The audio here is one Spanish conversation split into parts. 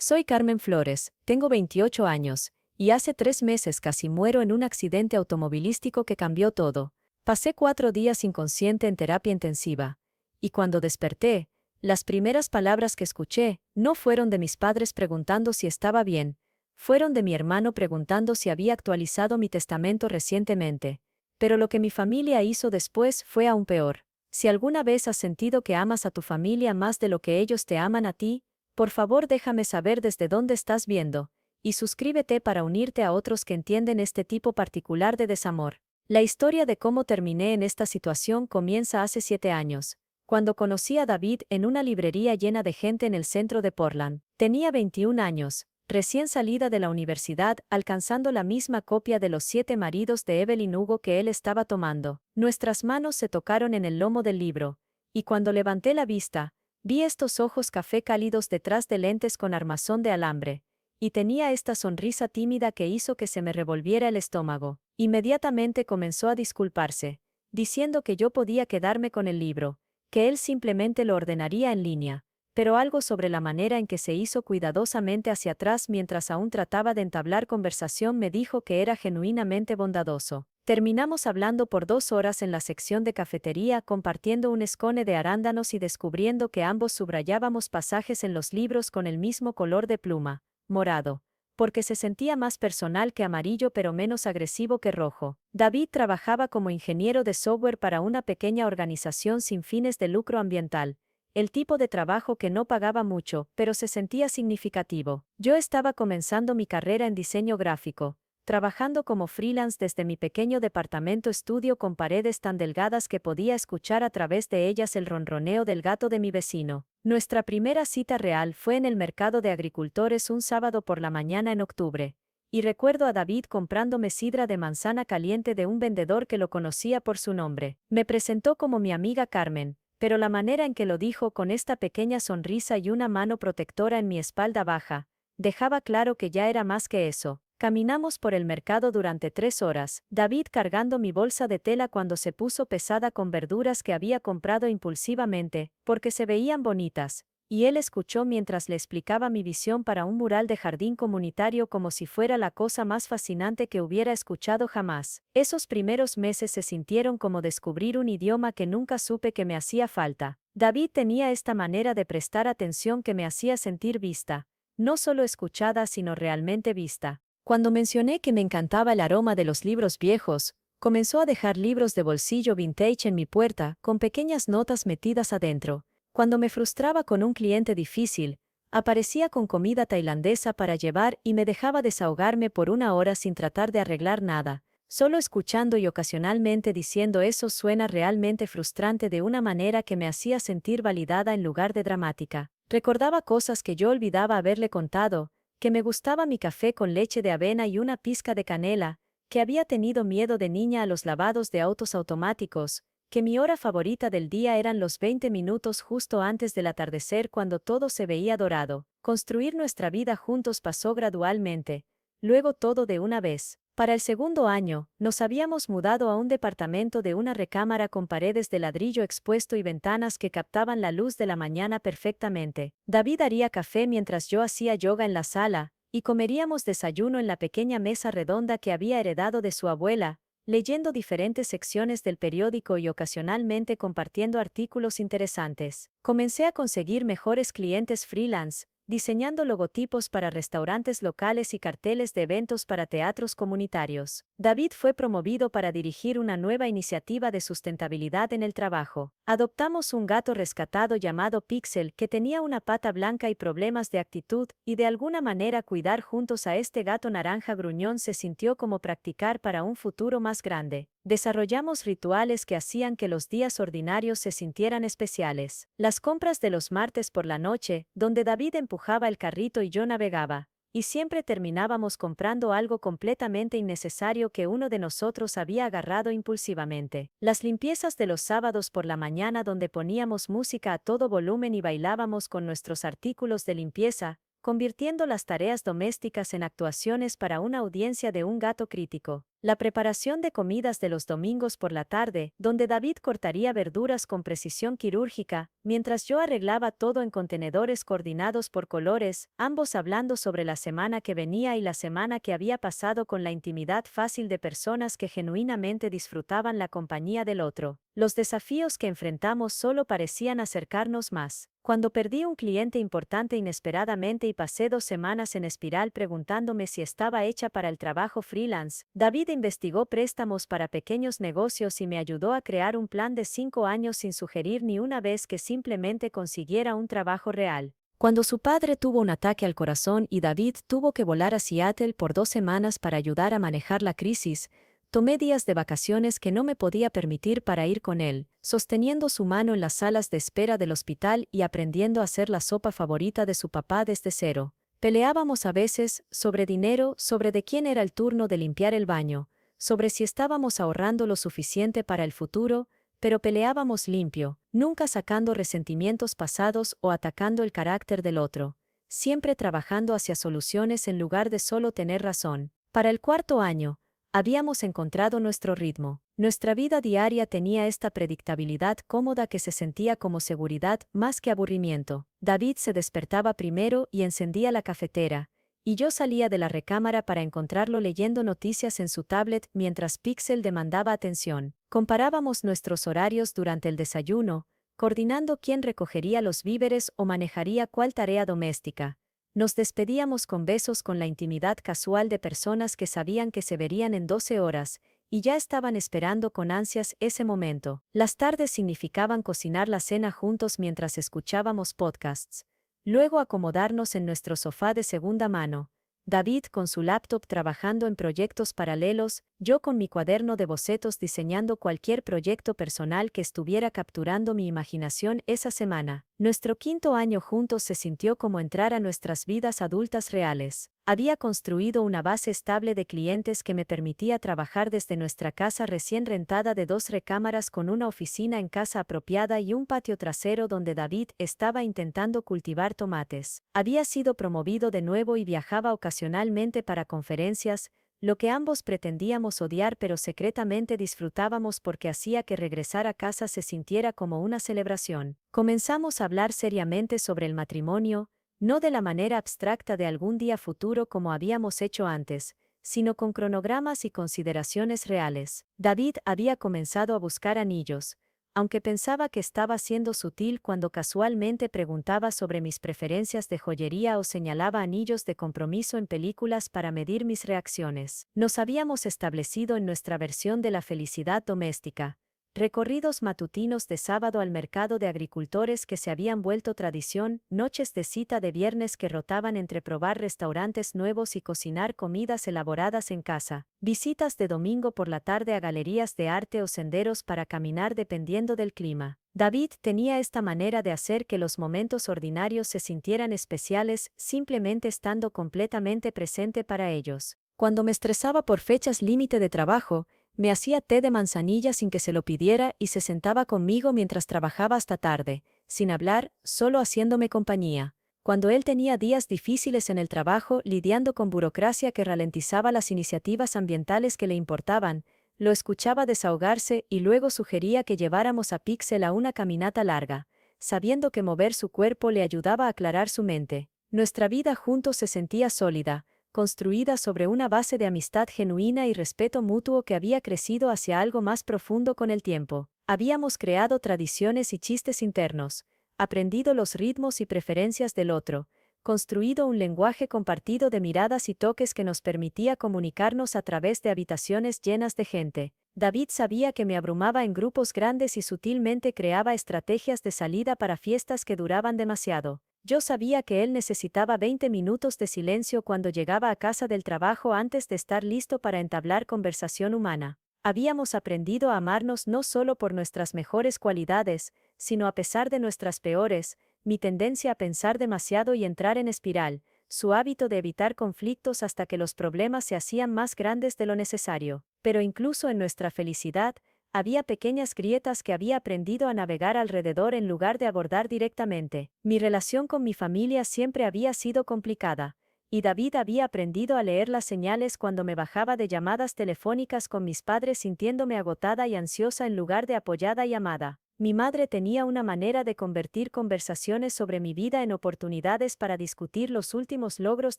Soy Carmen Flores, tengo 28 años, y hace 3 meses casi muero en un accidente automovilístico que cambió todo. Pasé 4 días inconsciente en terapia intensiva, y cuando desperté, las primeras palabras que escuché no fueron de mis padres preguntando si estaba bien, fueron de mi hermano preguntando si había actualizado mi testamento recientemente. Pero lo que mi familia hizo después fue aún peor. Si alguna vez has sentido que amas a tu familia más de lo que ellos te aman a ti, por favor déjame saber desde dónde estás viendo, y suscríbete para unirte a otros que entienden este tipo particular de desamor. La historia de cómo terminé en esta situación comienza hace 7 años, cuando conocí a David en una librería llena de gente en el centro de Portland. Tenía 21 años, recién salida de la universidad, alcanzando la misma copia de Los 7 maridos de Evelyn Hugo que él estaba tomando. Nuestras manos se tocaron en el lomo del libro, y cuando levanté la vista, vi estos ojos café cálidos detrás de lentes con armazón de alambre, y tenía esta sonrisa tímida que hizo que se me revolviera el estómago. Inmediatamente comenzó a disculparse, diciendo que yo podía quedarme con el libro, que él simplemente lo ordenaría en línea, pero algo sobre la manera en que se hizo cuidadosamente hacia atrás mientras aún trataba de entablar conversación me dijo que era genuinamente bondadoso. Terminamos hablando por 2 horas en la sección de cafetería compartiendo un scone de arándanos y descubriendo que ambos subrayábamos pasajes en los libros con el mismo color de pluma, morado, porque se sentía más personal que amarillo pero menos agresivo que rojo. David trabajaba como ingeniero de software para una pequeña organización sin fines de lucro ambiental, el tipo de trabajo que no pagaba mucho, pero se sentía significativo. Yo estaba comenzando mi carrera en diseño gráfico, trabajando como freelance desde mi pequeño departamento estudio con paredes tan delgadas que podía escuchar a través de ellas el ronroneo del gato de mi vecino. Nuestra primera cita real fue en el mercado de agricultores un sábado por la mañana en octubre, y recuerdo a David comprándome sidra de manzana caliente de un vendedor que lo conocía por su nombre. Me presentó como mi amiga Carmen, pero la manera en que lo dijo con esta pequeña sonrisa y una mano protectora en mi espalda baja, dejaba claro que ya era más que eso. Caminamos por el mercado durante 3 horas, David cargando mi bolsa de tela cuando se puso pesada con verduras que había comprado impulsivamente, porque se veían bonitas, y él escuchó mientras le explicaba mi visión para un mural de jardín comunitario como si fuera la cosa más fascinante que hubiera escuchado jamás. Esos primeros meses se sintieron como descubrir un idioma que nunca supe que me hacía falta. David tenía esta manera de prestar atención que me hacía sentir vista, no solo escuchada sino realmente vista. Cuando mencioné que me encantaba el aroma de los libros viejos, comenzó a dejar libros de bolsillo vintage en mi puerta, con pequeñas notas metidas adentro. Cuando me frustraba con un cliente difícil, aparecía con comida tailandesa para llevar y me dejaba desahogarme por 1 hora sin tratar de arreglar nada, solo escuchando y ocasionalmente diciendo eso suena realmente frustrante de una manera que me hacía sentir validada en lugar de dramática. Recordaba cosas que yo olvidaba haberle contado, que me gustaba mi café con leche de avena y una pizca de canela, que había tenido miedo de niña a los lavados de autos automáticos, que mi hora favorita del día eran los 20 minutos justo antes del atardecer cuando todo se veía dorado. Construir nuestra vida juntos pasó gradualmente, luego todo de una vez. Para el segundo año, nos habíamos mudado a un departamento de una recámara con paredes de ladrillo expuesto y ventanas que captaban la luz de la mañana perfectamente. David haría café mientras yo hacía yoga en la sala, y comeríamos desayuno en la pequeña mesa redonda que había heredado de su abuela, leyendo diferentes secciones del periódico y ocasionalmente compartiendo artículos interesantes. Comencé a conseguir mejores clientes freelance, diseñando logotipos para restaurantes locales y carteles de eventos para teatros comunitarios. David fue promovido para dirigir una nueva iniciativa de sustentabilidad en el trabajo. Adoptamos un gato rescatado llamado Pixel que tenía una pata blanca y problemas de actitud, y de alguna manera cuidar juntos a este gato naranja gruñón se sintió como practicar para un futuro más grande. Desarrollamos rituales que hacían que los días ordinarios se sintieran especiales. Las compras de los martes por la noche, donde David empujaba el carrito y yo navegaba, y siempre terminábamos comprando algo completamente innecesario que uno de nosotros había agarrado impulsivamente. Las limpiezas de los sábados por la mañana donde poníamos música a todo volumen y bailábamos con nuestros artículos de limpieza, convirtiendo las tareas domésticas en actuaciones para una audiencia de un gato crítico. La preparación de comidas de los domingos por la tarde, donde David cortaría verduras con precisión quirúrgica, mientras yo arreglaba todo en contenedores coordinados por colores, ambos hablando sobre la semana que venía y la semana que había pasado con la intimidad fácil de personas que genuinamente disfrutaban la compañía del otro. Los desafíos que enfrentamos solo parecían acercarnos más. Cuando perdí un cliente importante inesperadamente y pasé 2 semanas en espiral preguntándome si estaba hecha para el trabajo freelance, David investigó préstamos para pequeños negocios y me ayudó a crear un plan de 5 años sin sugerir ni una vez que simplemente consiguiera un trabajo real. Cuando su padre tuvo un ataque al corazón y David tuvo que volar a Seattle por 2 semanas para ayudar a manejar la crisis, tomé días de vacaciones que no me podía permitir para ir con él, sosteniendo su mano en las salas de espera del hospital y aprendiendo a hacer la sopa favorita de su papá desde cero. Peleábamos a veces sobre dinero, sobre de quién era el turno de limpiar el baño, sobre si estábamos ahorrando lo suficiente para el futuro, pero peleábamos limpio, nunca sacando resentimientos pasados o atacando el carácter del otro, siempre trabajando hacia soluciones en lugar de solo tener razón. Para el 4 año, habíamos encontrado nuestro ritmo. Nuestra vida diaria tenía esta predictabilidad cómoda que se sentía como seguridad más que aburrimiento. David se despertaba primero y encendía la cafetera, y yo salía de la recámara para encontrarlo leyendo noticias en su tablet mientras Pixel demandaba atención. Comparábamos nuestros horarios durante el desayuno, coordinando quién recogería los víveres o manejaría cuál tarea doméstica. Nos despedíamos con besos con la intimidad casual de personas que sabían que se verían en 12 horas, y ya estaban esperando con ansias ese momento. Las tardes significaban cocinar la cena juntos mientras escuchábamos podcasts. Luego acomodarnos en nuestro sofá de segunda mano. David con su laptop trabajando en proyectos paralelos, yo con mi cuaderno de bocetos diseñando cualquier proyecto personal que estuviera capturando mi imaginación esa semana. Nuestro 5 año juntos se sintió como entrar a nuestras vidas adultas reales. Había construido una base estable de clientes que me permitía trabajar desde nuestra casa recién rentada de 2 recámaras con una oficina en casa apropiada y un patio trasero donde David estaba intentando cultivar tomates. Había sido promovido de nuevo y viajaba ocasionalmente para conferencias, lo que ambos pretendíamos odiar pero secretamente disfrutábamos porque hacía que regresar a casa se sintiera como una celebración. Comenzamos a hablar seriamente sobre el matrimonio, no de la manera abstracta de algún día futuro como habíamos hecho antes, sino con cronogramas y consideraciones reales. David había comenzado a buscar anillos, aunque pensaba que estaba siendo sutil cuando casualmente preguntaba sobre mis preferencias de joyería o señalaba anillos de compromiso en películas para medir mis reacciones. Nos habíamos establecido en nuestra versión de la felicidad doméstica. Recorridos matutinos de sábado al mercado de agricultores que se habían vuelto tradición, noches de cita de viernes que rotaban entre probar restaurantes nuevos y cocinar comidas elaboradas en casa, visitas de domingo por la tarde a galerías de arte o senderos para caminar dependiendo del clima. David tenía esta manera de hacer que los momentos ordinarios se sintieran especiales simplemente estando completamente presente para ellos. Cuando me estresaba por fechas límite de trabajo, me hacía té de manzanilla sin que se lo pidiera y se sentaba conmigo mientras trabajaba hasta tarde, sin hablar, solo haciéndome compañía. Cuando él tenía días difíciles en el trabajo, lidiando con burocracia que ralentizaba las iniciativas ambientales que le importaban, lo escuchaba desahogarse y luego sugería que lleváramos a Pixel a una caminata larga, sabiendo que mover su cuerpo le ayudaba a aclarar su mente. Nuestra vida juntos se sentía sólida, construida sobre una base de amistad genuina y respeto mutuo que había crecido hacia algo más profundo con el tiempo. Habíamos creado tradiciones y chistes internos, aprendido los ritmos y preferencias del otro, construido un lenguaje compartido de miradas y toques que nos permitía comunicarnos a través de habitaciones llenas de gente. David sabía que me abrumaba en grupos grandes y sutilmente creaba estrategias de salida para fiestas que duraban demasiado. Yo sabía que él necesitaba 20 minutos de silencio cuando llegaba a casa del trabajo antes de estar listo para entablar conversación humana. Habíamos aprendido a amarnos no solo por nuestras mejores cualidades, sino a pesar de nuestras peores, mi tendencia a pensar demasiado y entrar en espiral, su hábito de evitar conflictos hasta que los problemas se hacían más grandes de lo necesario. Pero incluso en nuestra felicidad, había pequeñas grietas que había aprendido a navegar alrededor en lugar de abordar directamente. Mi relación con mi familia siempre había sido complicada, y David había aprendido a leer las señales cuando me bajaba de llamadas telefónicas con mis padres sintiéndome agotada y ansiosa en lugar de apoyada y amada. Mi madre tenía una manera de convertir conversaciones sobre mi vida en oportunidades para discutir los últimos logros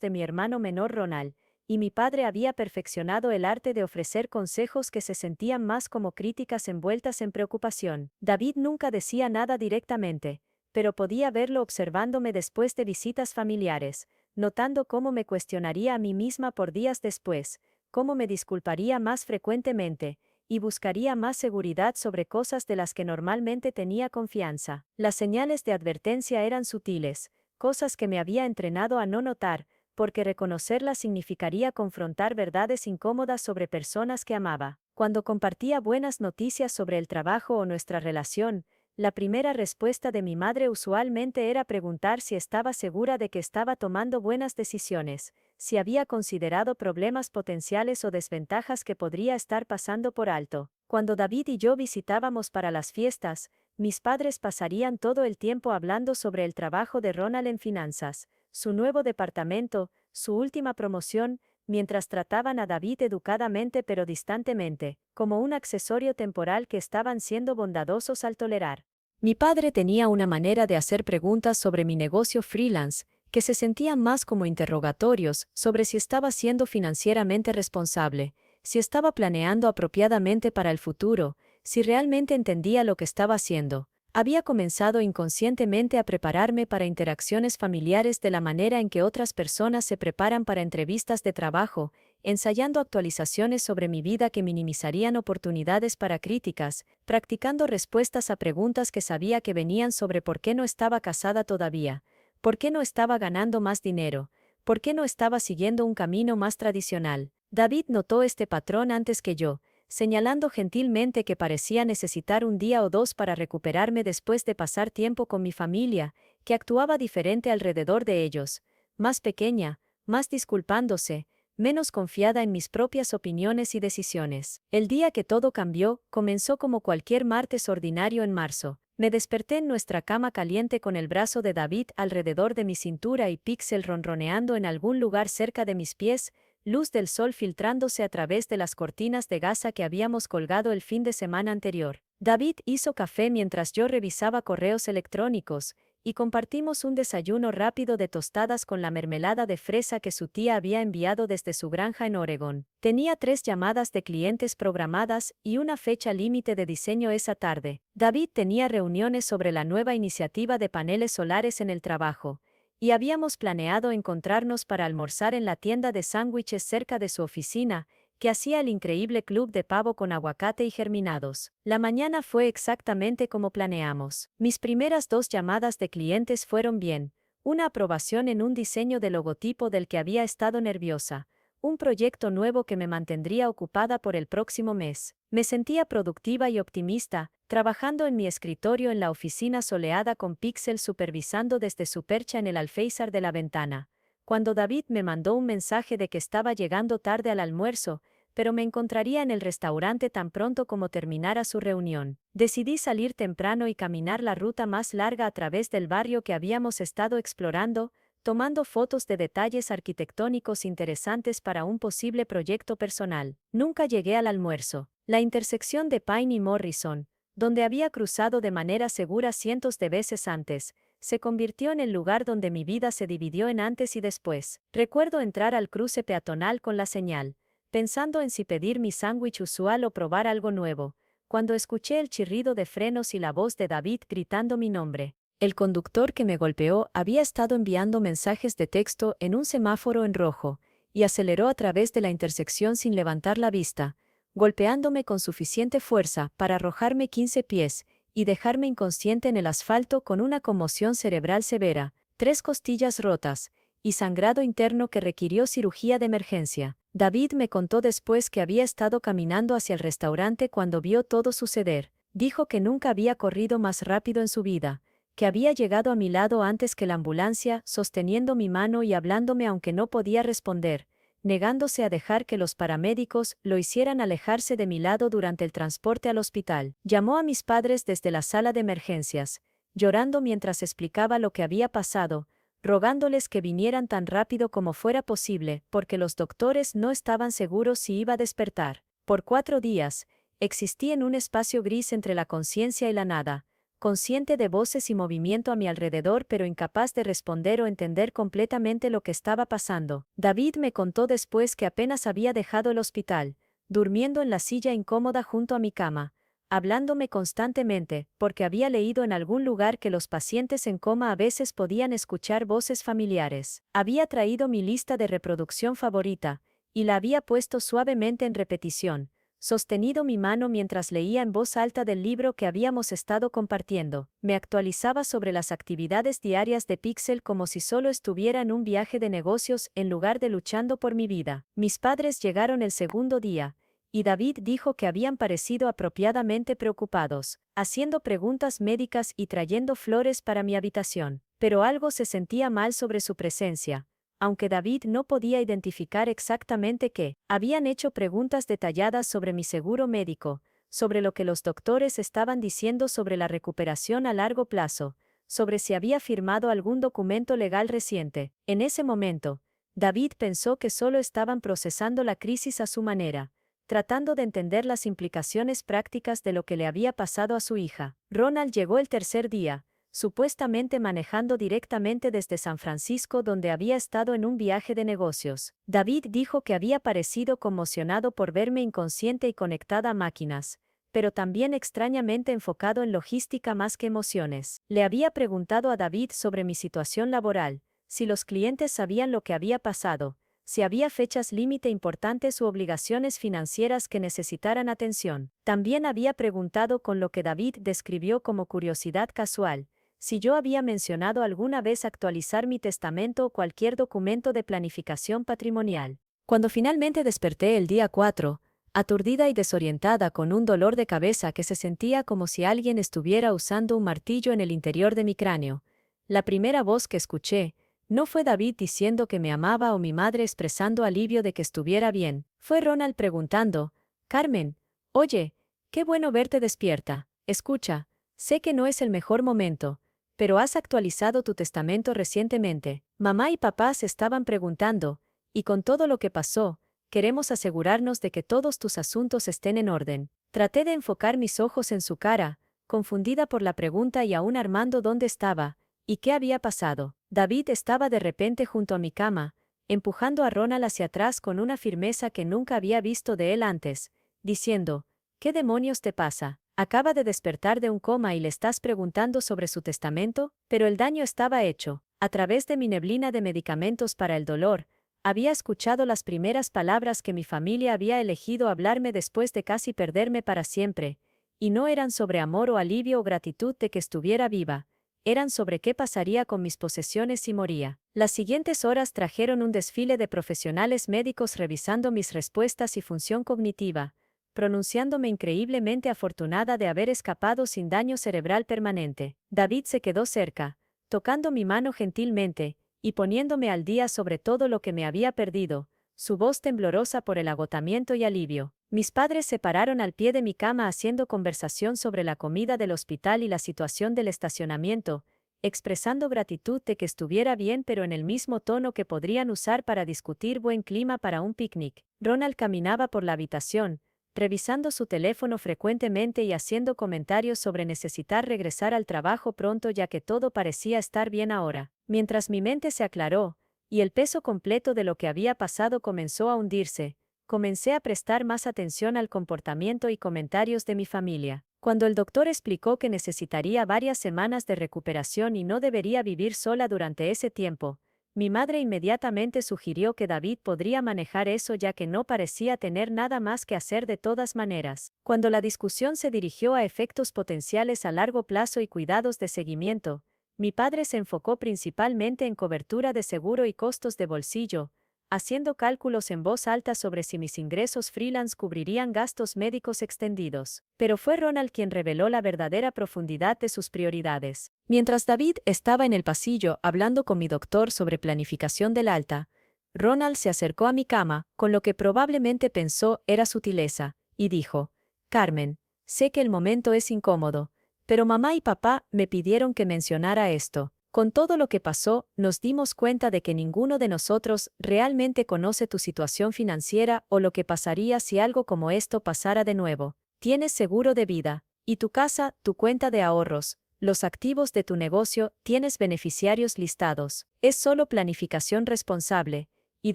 de mi hermano menor Ronald, y mi padre había perfeccionado el arte de ofrecer consejos que se sentían más como críticas envueltas en preocupación. David nunca decía nada directamente, pero podía verlo observándome después de visitas familiares, notando cómo me cuestionaría a mí misma por días después, cómo me disculparía más frecuentemente, y buscaría más seguridad sobre cosas de las que normalmente tenía confianza. Las señales de advertencia eran sutiles, cosas que me había entrenado a no notar, porque reconocerlas significaría confrontar verdades incómodas sobre personas que amaba. Cuando compartía buenas noticias sobre el trabajo o nuestra relación, la primera respuesta de mi madre usualmente era preguntar si estaba segura de que estaba tomando buenas decisiones, si había considerado problemas potenciales o desventajas que podría estar pasando por alto. Cuando David y yo visitábamos para las fiestas, mis padres pasarían todo el tiempo hablando sobre el trabajo de Ronald en finanzas, su nuevo departamento, su última promoción, mientras trataban a David educadamente pero distantemente, como un accesorio temporal que estaban siendo bondadosos al tolerar. Mi padre tenía una manera de hacer preguntas sobre mi negocio freelance, que se sentían más como interrogatorios sobre si estaba siendo financieramente responsable, si estaba planeando apropiadamente para el futuro, si realmente entendía lo que estaba haciendo. Había comenzado inconscientemente a prepararme para interacciones familiares de la manera en que otras personas se preparan para entrevistas de trabajo, ensayando actualizaciones sobre mi vida que minimizarían oportunidades para críticas, practicando respuestas a preguntas que sabía que venían sobre por qué no estaba casada todavía, por qué no estaba ganando más dinero, por qué no estaba siguiendo un camino más tradicional. David notó este patrón antes que yo, señalando gentilmente que parecía necesitar un día o dos para recuperarme después de pasar tiempo con mi familia, que actuaba diferente alrededor de ellos, más pequeña, más disculpándose, menos confiada en mis propias opiniones y decisiones. El día que todo cambió, comenzó como cualquier martes ordinario en marzo. Me desperté en nuestra cama caliente con el brazo de David alrededor de mi cintura y Pixel ronroneando en algún lugar cerca de mis pies, luz del sol filtrándose a través de las cortinas de gasa que habíamos colgado el fin de semana anterior. David hizo café mientras yo revisaba correos electrónicos, y compartimos un desayuno rápido de tostadas con la mermelada de fresa que su tía había enviado desde su granja en Oregón. Tenía 3 llamadas de clientes programadas y una fecha límite de diseño esa tarde. David tenía reuniones sobre la nueva iniciativa de paneles solares en el trabajo, y habíamos planeado encontrarnos para almorzar en la tienda de sándwiches cerca de su oficina, que hacía el increíble club de pavo con aguacate y germinados. La mañana fue exactamente como planeamos. Mis primeras 2 llamadas de clientes fueron bien, una aprobación en un diseño de logotipo del que había estado nerviosa, un proyecto nuevo que me mantendría ocupada por el próximo mes. Me sentía productiva y optimista, trabajando en mi escritorio en la oficina soleada con Pixel supervisando desde su percha en el alféizar de la ventana, cuando David me mandó un mensaje de que estaba llegando tarde al almuerzo, pero me encontraría en el restaurante tan pronto como terminara su reunión. Decidí salir temprano y caminar la ruta más larga a través del barrio que habíamos estado explorando, tomando fotos de detalles arquitectónicos interesantes para un posible proyecto personal. Nunca llegué al almuerzo. La intersección de Pine y Morrison, donde había cruzado de manera segura cientos de veces antes, se convirtió en el lugar donde mi vida se dividió en antes y después. Recuerdo entrar al cruce peatonal con la señal, pensando en si pedir mi sándwich usual o probar algo nuevo, cuando escuché el chirrido de frenos y la voz de David gritando mi nombre. El conductor que me golpeó había estado enviando mensajes de texto en un semáforo en rojo, y aceleró a través de la intersección sin levantar la vista, golpeándome con suficiente fuerza para arrojarme 15 pies, y dejarme inconsciente en el asfalto con una conmoción cerebral severa, 3 costillas rotas, y sangrado interno que requirió cirugía de emergencia. David me contó después que había estado caminando hacia el restaurante cuando vio todo suceder. Dijo que nunca había corrido más rápido en su vida, que había llegado a mi lado antes que la ambulancia, sosteniendo mi mano y hablándome aunque no podía responder, negándose a dejar que los paramédicos lo hicieran alejarse de mi lado durante el transporte al hospital. Llamó a mis padres desde la sala de emergencias, llorando mientras explicaba lo que había pasado, rogándoles que vinieran tan rápido como fuera posible, porque los doctores no estaban seguros si iba a despertar. Por 4 días, existí en un espacio gris entre la conciencia y la nada, consciente de voces y movimiento a mi alrededor pero incapaz de responder o entender completamente lo que estaba pasando. David me contó después que apenas había dejado el hospital, durmiendo en la silla incómoda junto a mi cama, hablándome constantemente, porque había leído en algún lugar que los pacientes en coma a veces podían escuchar voces familiares. Había traído mi lista de reproducción favorita, y la había puesto suavemente en repetición, sostenido mi mano mientras leía en voz alta del libro que habíamos estado compartiendo. Me actualizaba sobre las actividades diarias de Pixel como si solo estuviera en un viaje de negocios en lugar de luchando por mi vida. Mis padres llegaron el segundo día, y David dijo que habían parecido apropiadamente preocupados, haciendo preguntas médicas y trayendo flores para mi habitación. Pero algo se sentía mal sobre su presencia, aunque David no podía identificar exactamente qué. Habían hecho preguntas detalladas sobre mi seguro médico, sobre lo que los doctores estaban diciendo sobre la recuperación a largo plazo, sobre si había firmado algún documento legal reciente. En ese momento, David pensó que solo estaban procesando la crisis a su manera, tratando de entender las implicaciones prácticas de lo que le había pasado a su hija. Ronald llegó el tercer día, supuestamente manejando directamente desde San Francisco donde había estado en un viaje de negocios. David dijo que había parecido conmocionado por verme inconsciente y conectada a máquinas, pero también extrañamente enfocado en logística más que emociones. Le había preguntado a David sobre mi situación laboral, si los clientes sabían lo que había pasado, si había fechas límite importantes u obligaciones financieras que necesitaran atención. También había preguntado con lo que David describió como curiosidad casual, si yo había mencionado alguna vez actualizar mi testamento o cualquier documento de planificación patrimonial. Cuando finalmente desperté el día 4, aturdida y desorientada con un dolor de cabeza que se sentía como si alguien estuviera usando un martillo en el interior de mi cráneo, la primera voz que escuché no fue David diciendo que me amaba o mi madre expresando alivio de que estuviera bien. Fue Ronald preguntando: «Carmen, oye, qué bueno verte despierta. Escucha, sé que no es el mejor momento, pero has actualizado tu testamento recientemente». Mamá y papá se estaban preguntando, y con todo lo que pasó, queremos asegurarnos de que todos tus asuntos estén en orden. Traté de enfocar mis ojos en su cara, confundida por la pregunta y aún armando dónde estaba, y qué había pasado. David estaba de repente junto a mi cama, empujando a Ronald hacia atrás con una firmeza que nunca había visto de él antes, diciendo: «¿Qué demonios te pasa? Acaba de despertar de un coma y le estás preguntando sobre su testamento». Pero el daño estaba hecho. A través de mi neblina de medicamentos para el dolor, había escuchado las primeras palabras que mi familia había elegido hablarme después de casi perderme para siempre, y no eran sobre amor o alivio o gratitud de que estuviera viva. Eran sobre qué pasaría con mis posesiones si moría. Las siguientes horas trajeron un desfile de profesionales médicos revisando mis respuestas y función cognitiva, pronunciándome increíblemente afortunada de haber escapado sin daño cerebral permanente. David se quedó cerca, tocando mi mano gentilmente, y poniéndome al día sobre todo lo que me había perdido, su voz temblorosa por el agotamiento y alivio. Mis padres se pararon al pie de mi cama haciendo conversación sobre la comida del hospital y la situación del estacionamiento, expresando gratitud de que estuviera bien pero en el mismo tono que podrían usar para discutir buen clima para un picnic. Ronald caminaba por la habitación, revisando su teléfono frecuentemente y haciendo comentarios sobre necesitar regresar al trabajo pronto ya que todo parecía estar bien ahora. Mientras mi mente se aclaró, y el peso completo de lo que había pasado comenzó a hundirse, comencé a prestar más atención al comportamiento y comentarios de mi familia. Cuando el doctor explicó que necesitaría varias semanas de recuperación y no debería vivir sola durante ese tiempo, mi madre inmediatamente sugirió que David podría manejar eso ya que no parecía tener nada más que hacer de todas maneras. Cuando la discusión se dirigió a efectos potenciales a largo plazo y cuidados de seguimiento, mi padre se enfocó principalmente en cobertura de seguro y costos de bolsillo, haciendo cálculos en voz alta sobre si mis ingresos freelance cubrirían gastos médicos extendidos. Pero fue Ronald quien reveló la verdadera profundidad de sus prioridades. Mientras David estaba en el pasillo hablando con mi doctor sobre planificación del alta, Ronald se acercó a mi cama, con lo que probablemente pensó era sutileza, y dijo: «Carmen, sé que el momento es incómodo, pero mamá y papá me pidieron que mencionara esto. Con todo lo que pasó, nos dimos cuenta de que ninguno de nosotros realmente conoce tu situación financiera o lo que pasaría si algo como esto pasara de nuevo. Tienes seguro de vida, y tu casa, tu cuenta de ahorros, los activos de tu negocio, tienes beneficiarios listados. Es solo planificación responsable, y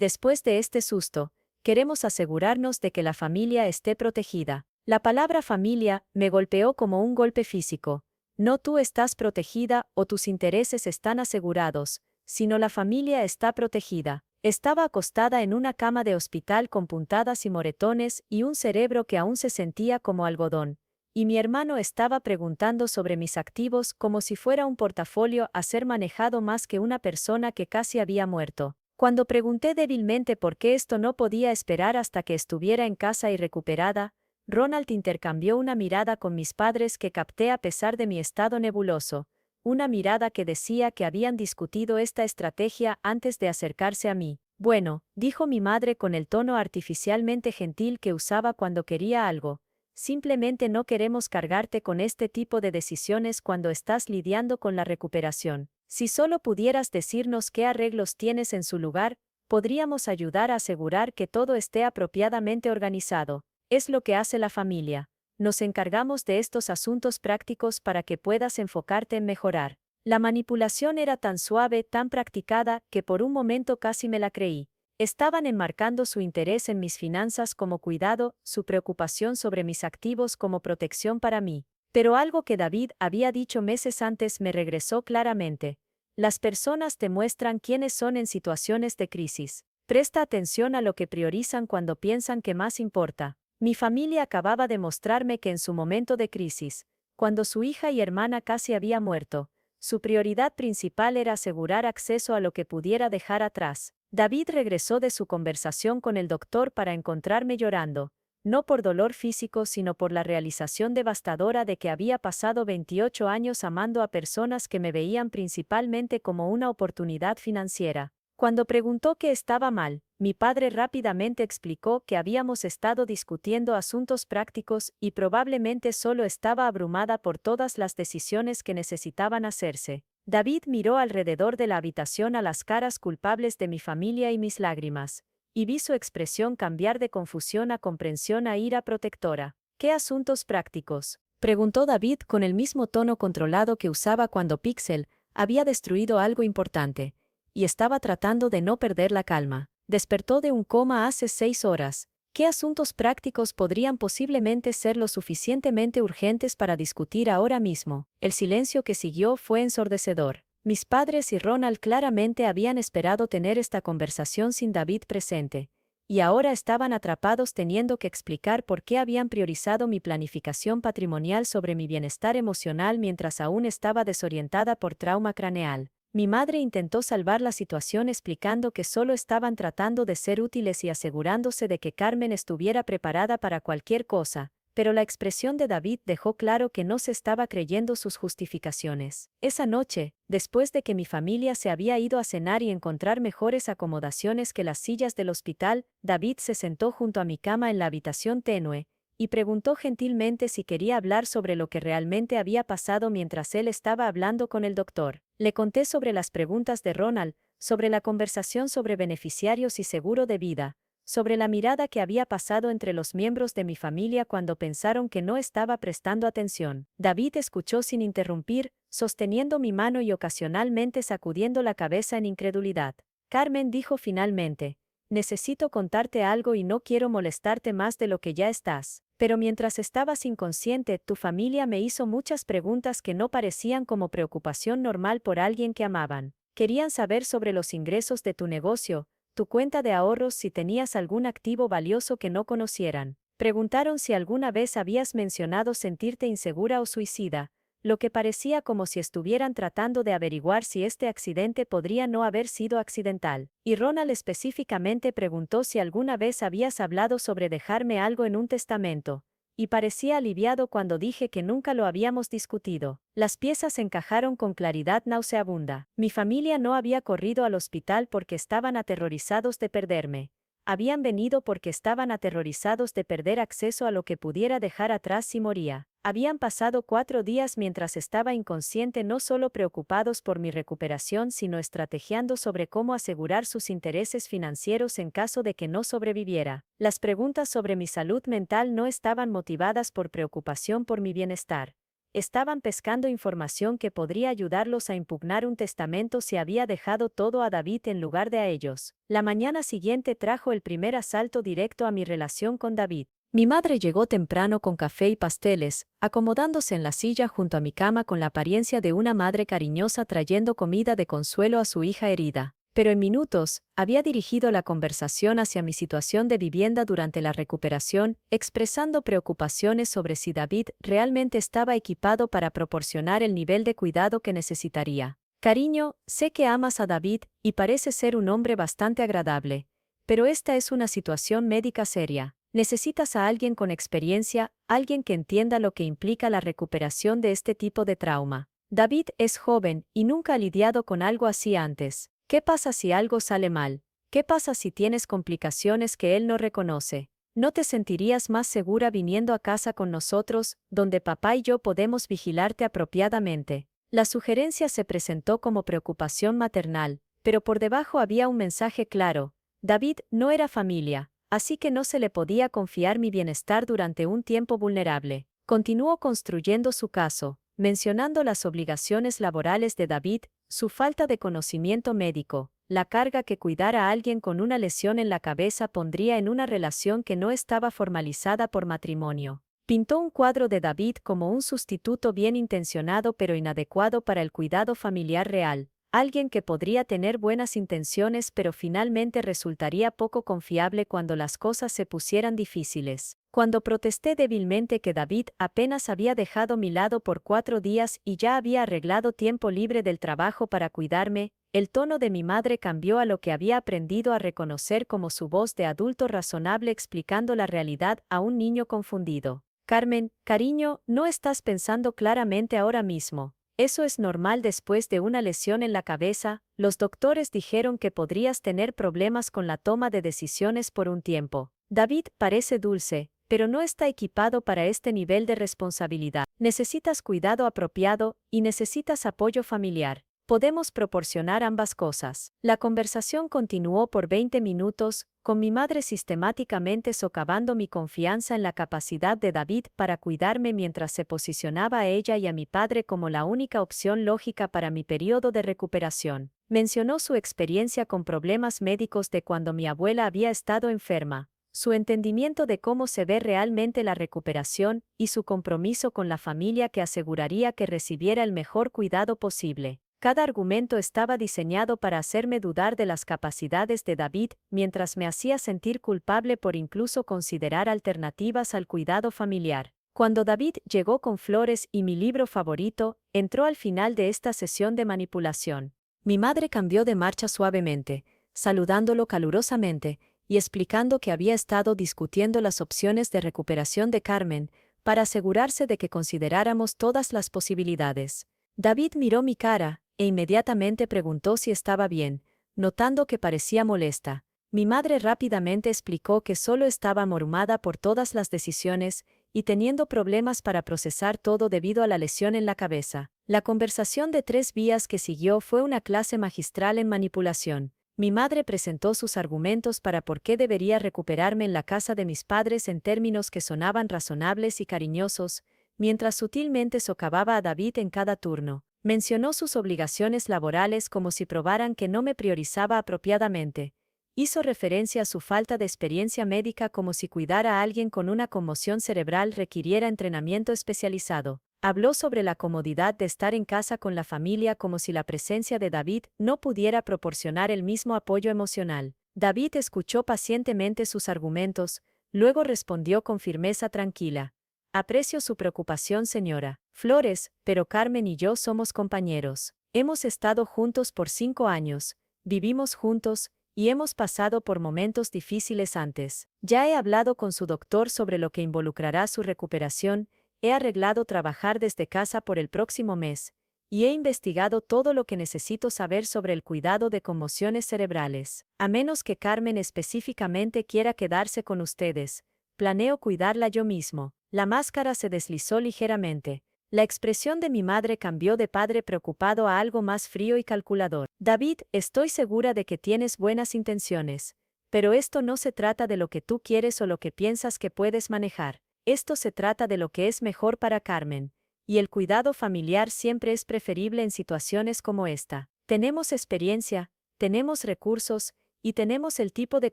después de este susto, queremos asegurarnos de que la familia esté protegida. La palabra familia me golpeó como un golpe físico. No tú estás protegida o tus intereses están asegurados, sino la familia está protegida. Estaba acostada en una cama de hospital con puntadas y moretones y un cerebro que aún se sentía como algodón. Y mi hermano estaba preguntando sobre mis activos como si fuera un portafolio a ser manejado más que una persona que casi había muerto. Cuando pregunté débilmente por qué esto no podía esperar hasta que estuviera en casa y recuperada, Ronald intercambió una mirada con mis padres que capté a pesar de mi estado nebuloso, una mirada que decía que habían discutido esta estrategia antes de acercarse a mí. Bueno, dijo mi madre con el tono artificialmente gentil que usaba cuando quería algo, simplemente no queremos cargarte con este tipo de decisiones cuando estás lidiando con la recuperación. Si solo pudieras decirnos qué arreglos tienes en su lugar, podríamos ayudar a asegurar que todo esté apropiadamente organizado. Es lo que hace la familia. Nos encargamos de estos asuntos prácticos para que puedas enfocarte en mejorar. La manipulación era tan suave, tan practicada, que por un momento casi me la creí. Estaban enmarcando su interés en mis finanzas como cuidado, su preocupación sobre mis activos como protección para mí. Pero algo que David había dicho meses antes me regresó claramente. Las personas te muestran quiénes son en situaciones de crisis. Presta atención a lo que priorizan cuando piensan que más importa. Mi familia acababa de mostrarme que en su momento de crisis, cuando su hija y hermana casi había muerto, su prioridad principal era asegurar acceso a lo que pudiera dejar atrás. David regresó de su conversación con el doctor para encontrarme llorando, no por dolor físico sino por la realización devastadora de que había pasado 28 años amando a personas que me veían principalmente como una oportunidad financiera. Cuando preguntó qué estaba mal, mi padre rápidamente explicó que habíamos estado discutiendo asuntos prácticos y probablemente solo estaba abrumada por todas las decisiones que necesitaban hacerse. David miró alrededor de la habitación a las caras culpables de mi familia y mis lágrimas, y vi su expresión cambiar de confusión a comprensión a ira protectora. ¿Qué asuntos prácticos?, preguntó David con el mismo tono controlado que usaba cuando Pixel había destruido algo importante, y estaba tratando de no perder la calma. Despertó de un coma hace 6 horas. ¿Qué asuntos prácticos podrían posiblemente ser lo suficientemente urgentes para discutir ahora mismo? El silencio que siguió fue ensordecedor. Mis padres y Ronald claramente habían esperado tener esta conversación sin David presente, y ahora estaban atrapados teniendo que explicar por qué habían priorizado mi planificación patrimonial sobre mi bienestar emocional mientras aún estaba desorientada por trauma craneal. Mi madre intentó salvar la situación explicando que solo estaban tratando de ser útiles y asegurándose de que Carmen estuviera preparada para cualquier cosa, pero la expresión de David dejó claro que no se estaba creyendo sus justificaciones. Esa noche, después de que mi familia se había ido a cenar y encontrar mejores acomodaciones que las sillas del hospital, David se sentó junto a mi cama en la habitación tenue, y preguntó gentilmente si quería hablar sobre lo que realmente había pasado mientras él estaba hablando con el doctor. Le conté sobre las preguntas de Ronald, sobre la conversación sobre beneficiarios y seguro de vida, sobre la mirada que había pasado entre los miembros de mi familia cuando pensaron que no estaba prestando atención. David escuchó sin interrumpir, sosteniendo mi mano y ocasionalmente sacudiendo la cabeza en incredulidad. Carmen dijo finalmente: necesito contarte algo y no quiero molestarte más de lo que ya estás. Pero mientras estabas inconsciente, tu familia me hizo muchas preguntas que no parecían como preocupación normal por alguien que amaban. Querían saber sobre los ingresos de tu negocio, tu cuenta de ahorros, si tenías algún activo valioso que no conocieran. Preguntaron si alguna vez habías mencionado sentirte insegura o suicida, lo que parecía como si estuvieran tratando de averiguar si este accidente podría no haber sido accidental. Y Ronald específicamente preguntó si alguna vez habías hablado sobre dejarme algo en un testamento, y parecía aliviado cuando dije que nunca lo habíamos discutido. Las piezas encajaron con claridad nauseabunda. Mi familia no había corrido al hospital porque estaban aterrorizados de perderme. Habían venido porque estaban aterrorizados de perder acceso a lo que pudiera dejar atrás si moría. Habían pasado 4 días mientras estaba inconsciente, no solo preocupados por mi recuperación, sino estrategiando sobre cómo asegurar sus intereses financieros en caso de que no sobreviviera. Las preguntas sobre mi salud mental no estaban motivadas por preocupación por mi bienestar. Estaban pescando información que podría ayudarlos a impugnar un testamento si había dejado todo a David en lugar de a ellos. La mañana siguiente trajo el primer asalto directo a mi relación con David. Mi madre llegó temprano con café y pasteles, acomodándose en la silla junto a mi cama con la apariencia de una madre cariñosa trayendo comida de consuelo a su hija herida. Pero en minutos, había dirigido la conversación hacia mi situación de vivienda durante la recuperación, expresando preocupaciones sobre si David realmente estaba equipado para proporcionar el nivel de cuidado que necesitaría. Cariño, sé que amas a David y parece ser un hombre bastante agradable, pero esta es una situación médica seria. Necesitas a alguien con experiencia, alguien que entienda lo que implica la recuperación de este tipo de trauma. David es joven y nunca ha lidiado con algo así antes. ¿Qué pasa si algo sale mal? ¿Qué pasa si tienes complicaciones que él no reconoce? ¿No te sentirías más segura viniendo a casa con nosotros, donde papá y yo podemos vigilarte apropiadamente? La sugerencia se presentó como preocupación maternal, pero por debajo había un mensaje claro. David no era familia, así que no se le podía confiar mi bienestar durante un tiempo vulnerable. Continuó construyendo su caso, mencionando las obligaciones laborales de David, su falta de conocimiento médico, la carga que cuidar a alguien con una lesión en la cabeza pondría en una relación que no estaba formalizada por matrimonio. Pintó un cuadro de David como un sustituto bien intencionado pero inadecuado para el cuidado familiar real. Alguien que podría tener buenas intenciones pero finalmente resultaría poco confiable cuando las cosas se pusieran difíciles. Cuando protesté débilmente que David apenas había dejado mi lado por 4 días y ya había arreglado tiempo libre del trabajo para cuidarme, el tono de mi madre cambió a lo que había aprendido a reconocer como su voz de adulto razonable explicando la realidad a un niño confundido. Carmen, cariño, no estás pensando claramente ahora mismo. Eso es normal después de una lesión en la cabeza. Los doctores dijeron que podrías tener problemas con la toma de decisiones por un tiempo. David parece dulce, pero no está equipado para este nivel de responsabilidad. Necesitas cuidado apropiado y necesitas apoyo familiar. Podemos proporcionar ambas cosas. La conversación continuó por 20 minutos, con mi madre sistemáticamente socavando mi confianza en la capacidad de David para cuidarme mientras se posicionaba a ella y a mi padre como la única opción lógica para mi periodo de recuperación. Mencionó su experiencia con problemas médicos de cuando mi abuela había estado enferma, su entendimiento de cómo se ve realmente la recuperación y su compromiso con la familia que aseguraría que recibiera el mejor cuidado posible. Cada argumento estaba diseñado para hacerme dudar de las capacidades de David, mientras me hacía sentir culpable por incluso considerar alternativas al cuidado familiar. Cuando David llegó con flores y mi libro favorito, entró al final de esta sesión de manipulación. Mi madre cambió de marcha suavemente, saludándolo calurosamente y explicando que había estado discutiendo las opciones de recuperación de Carmen, para asegurarse de que consideráramos todas las posibilidades. David miró mi cara, e inmediatamente preguntó si estaba bien, notando que parecía molesta. Mi madre rápidamente explicó que solo estaba abrumada por todas las decisiones y teniendo problemas para procesar todo debido a la lesión en la cabeza. La conversación de 3 vías que siguió fue una clase magistral en manipulación. Mi madre presentó sus argumentos para por qué debería recuperarme en la casa de mis padres en términos que sonaban razonables y cariñosos, mientras sutilmente socavaba a David en cada turno. Mencionó sus obligaciones laborales como si probaran que no me priorizaba apropiadamente. Hizo referencia a su falta de experiencia médica como si cuidar a alguien con una conmoción cerebral requiriera entrenamiento especializado. Habló sobre la comodidad de estar en casa con la familia como si la presencia de David no pudiera proporcionar el mismo apoyo emocional. David escuchó pacientemente sus argumentos, luego respondió con firmeza tranquila. Aprecio su preocupación, señora Flores, pero Carmen y yo somos compañeros. Hemos estado juntos por 5 años, vivimos juntos, y hemos pasado por momentos difíciles antes. Ya he hablado con su doctor sobre lo que involucrará su recuperación, he arreglado trabajar desde casa por el próximo mes, y he investigado todo lo que necesito saber sobre el cuidado de conmociones cerebrales. A menos que Carmen específicamente quiera quedarse con ustedes, planeo cuidarla yo mismo. La máscara se deslizó ligeramente. La expresión de mi madre cambió de padre preocupado a algo más frío y calculador. David, estoy segura de que tienes buenas intenciones. Pero esto no se trata de lo que tú quieres o lo que piensas que puedes manejar. Esto se trata de lo que es mejor para Carmen. Y el cuidado familiar siempre es preferible en situaciones como esta. Tenemos experiencia, tenemos recursos, y tenemos el tipo de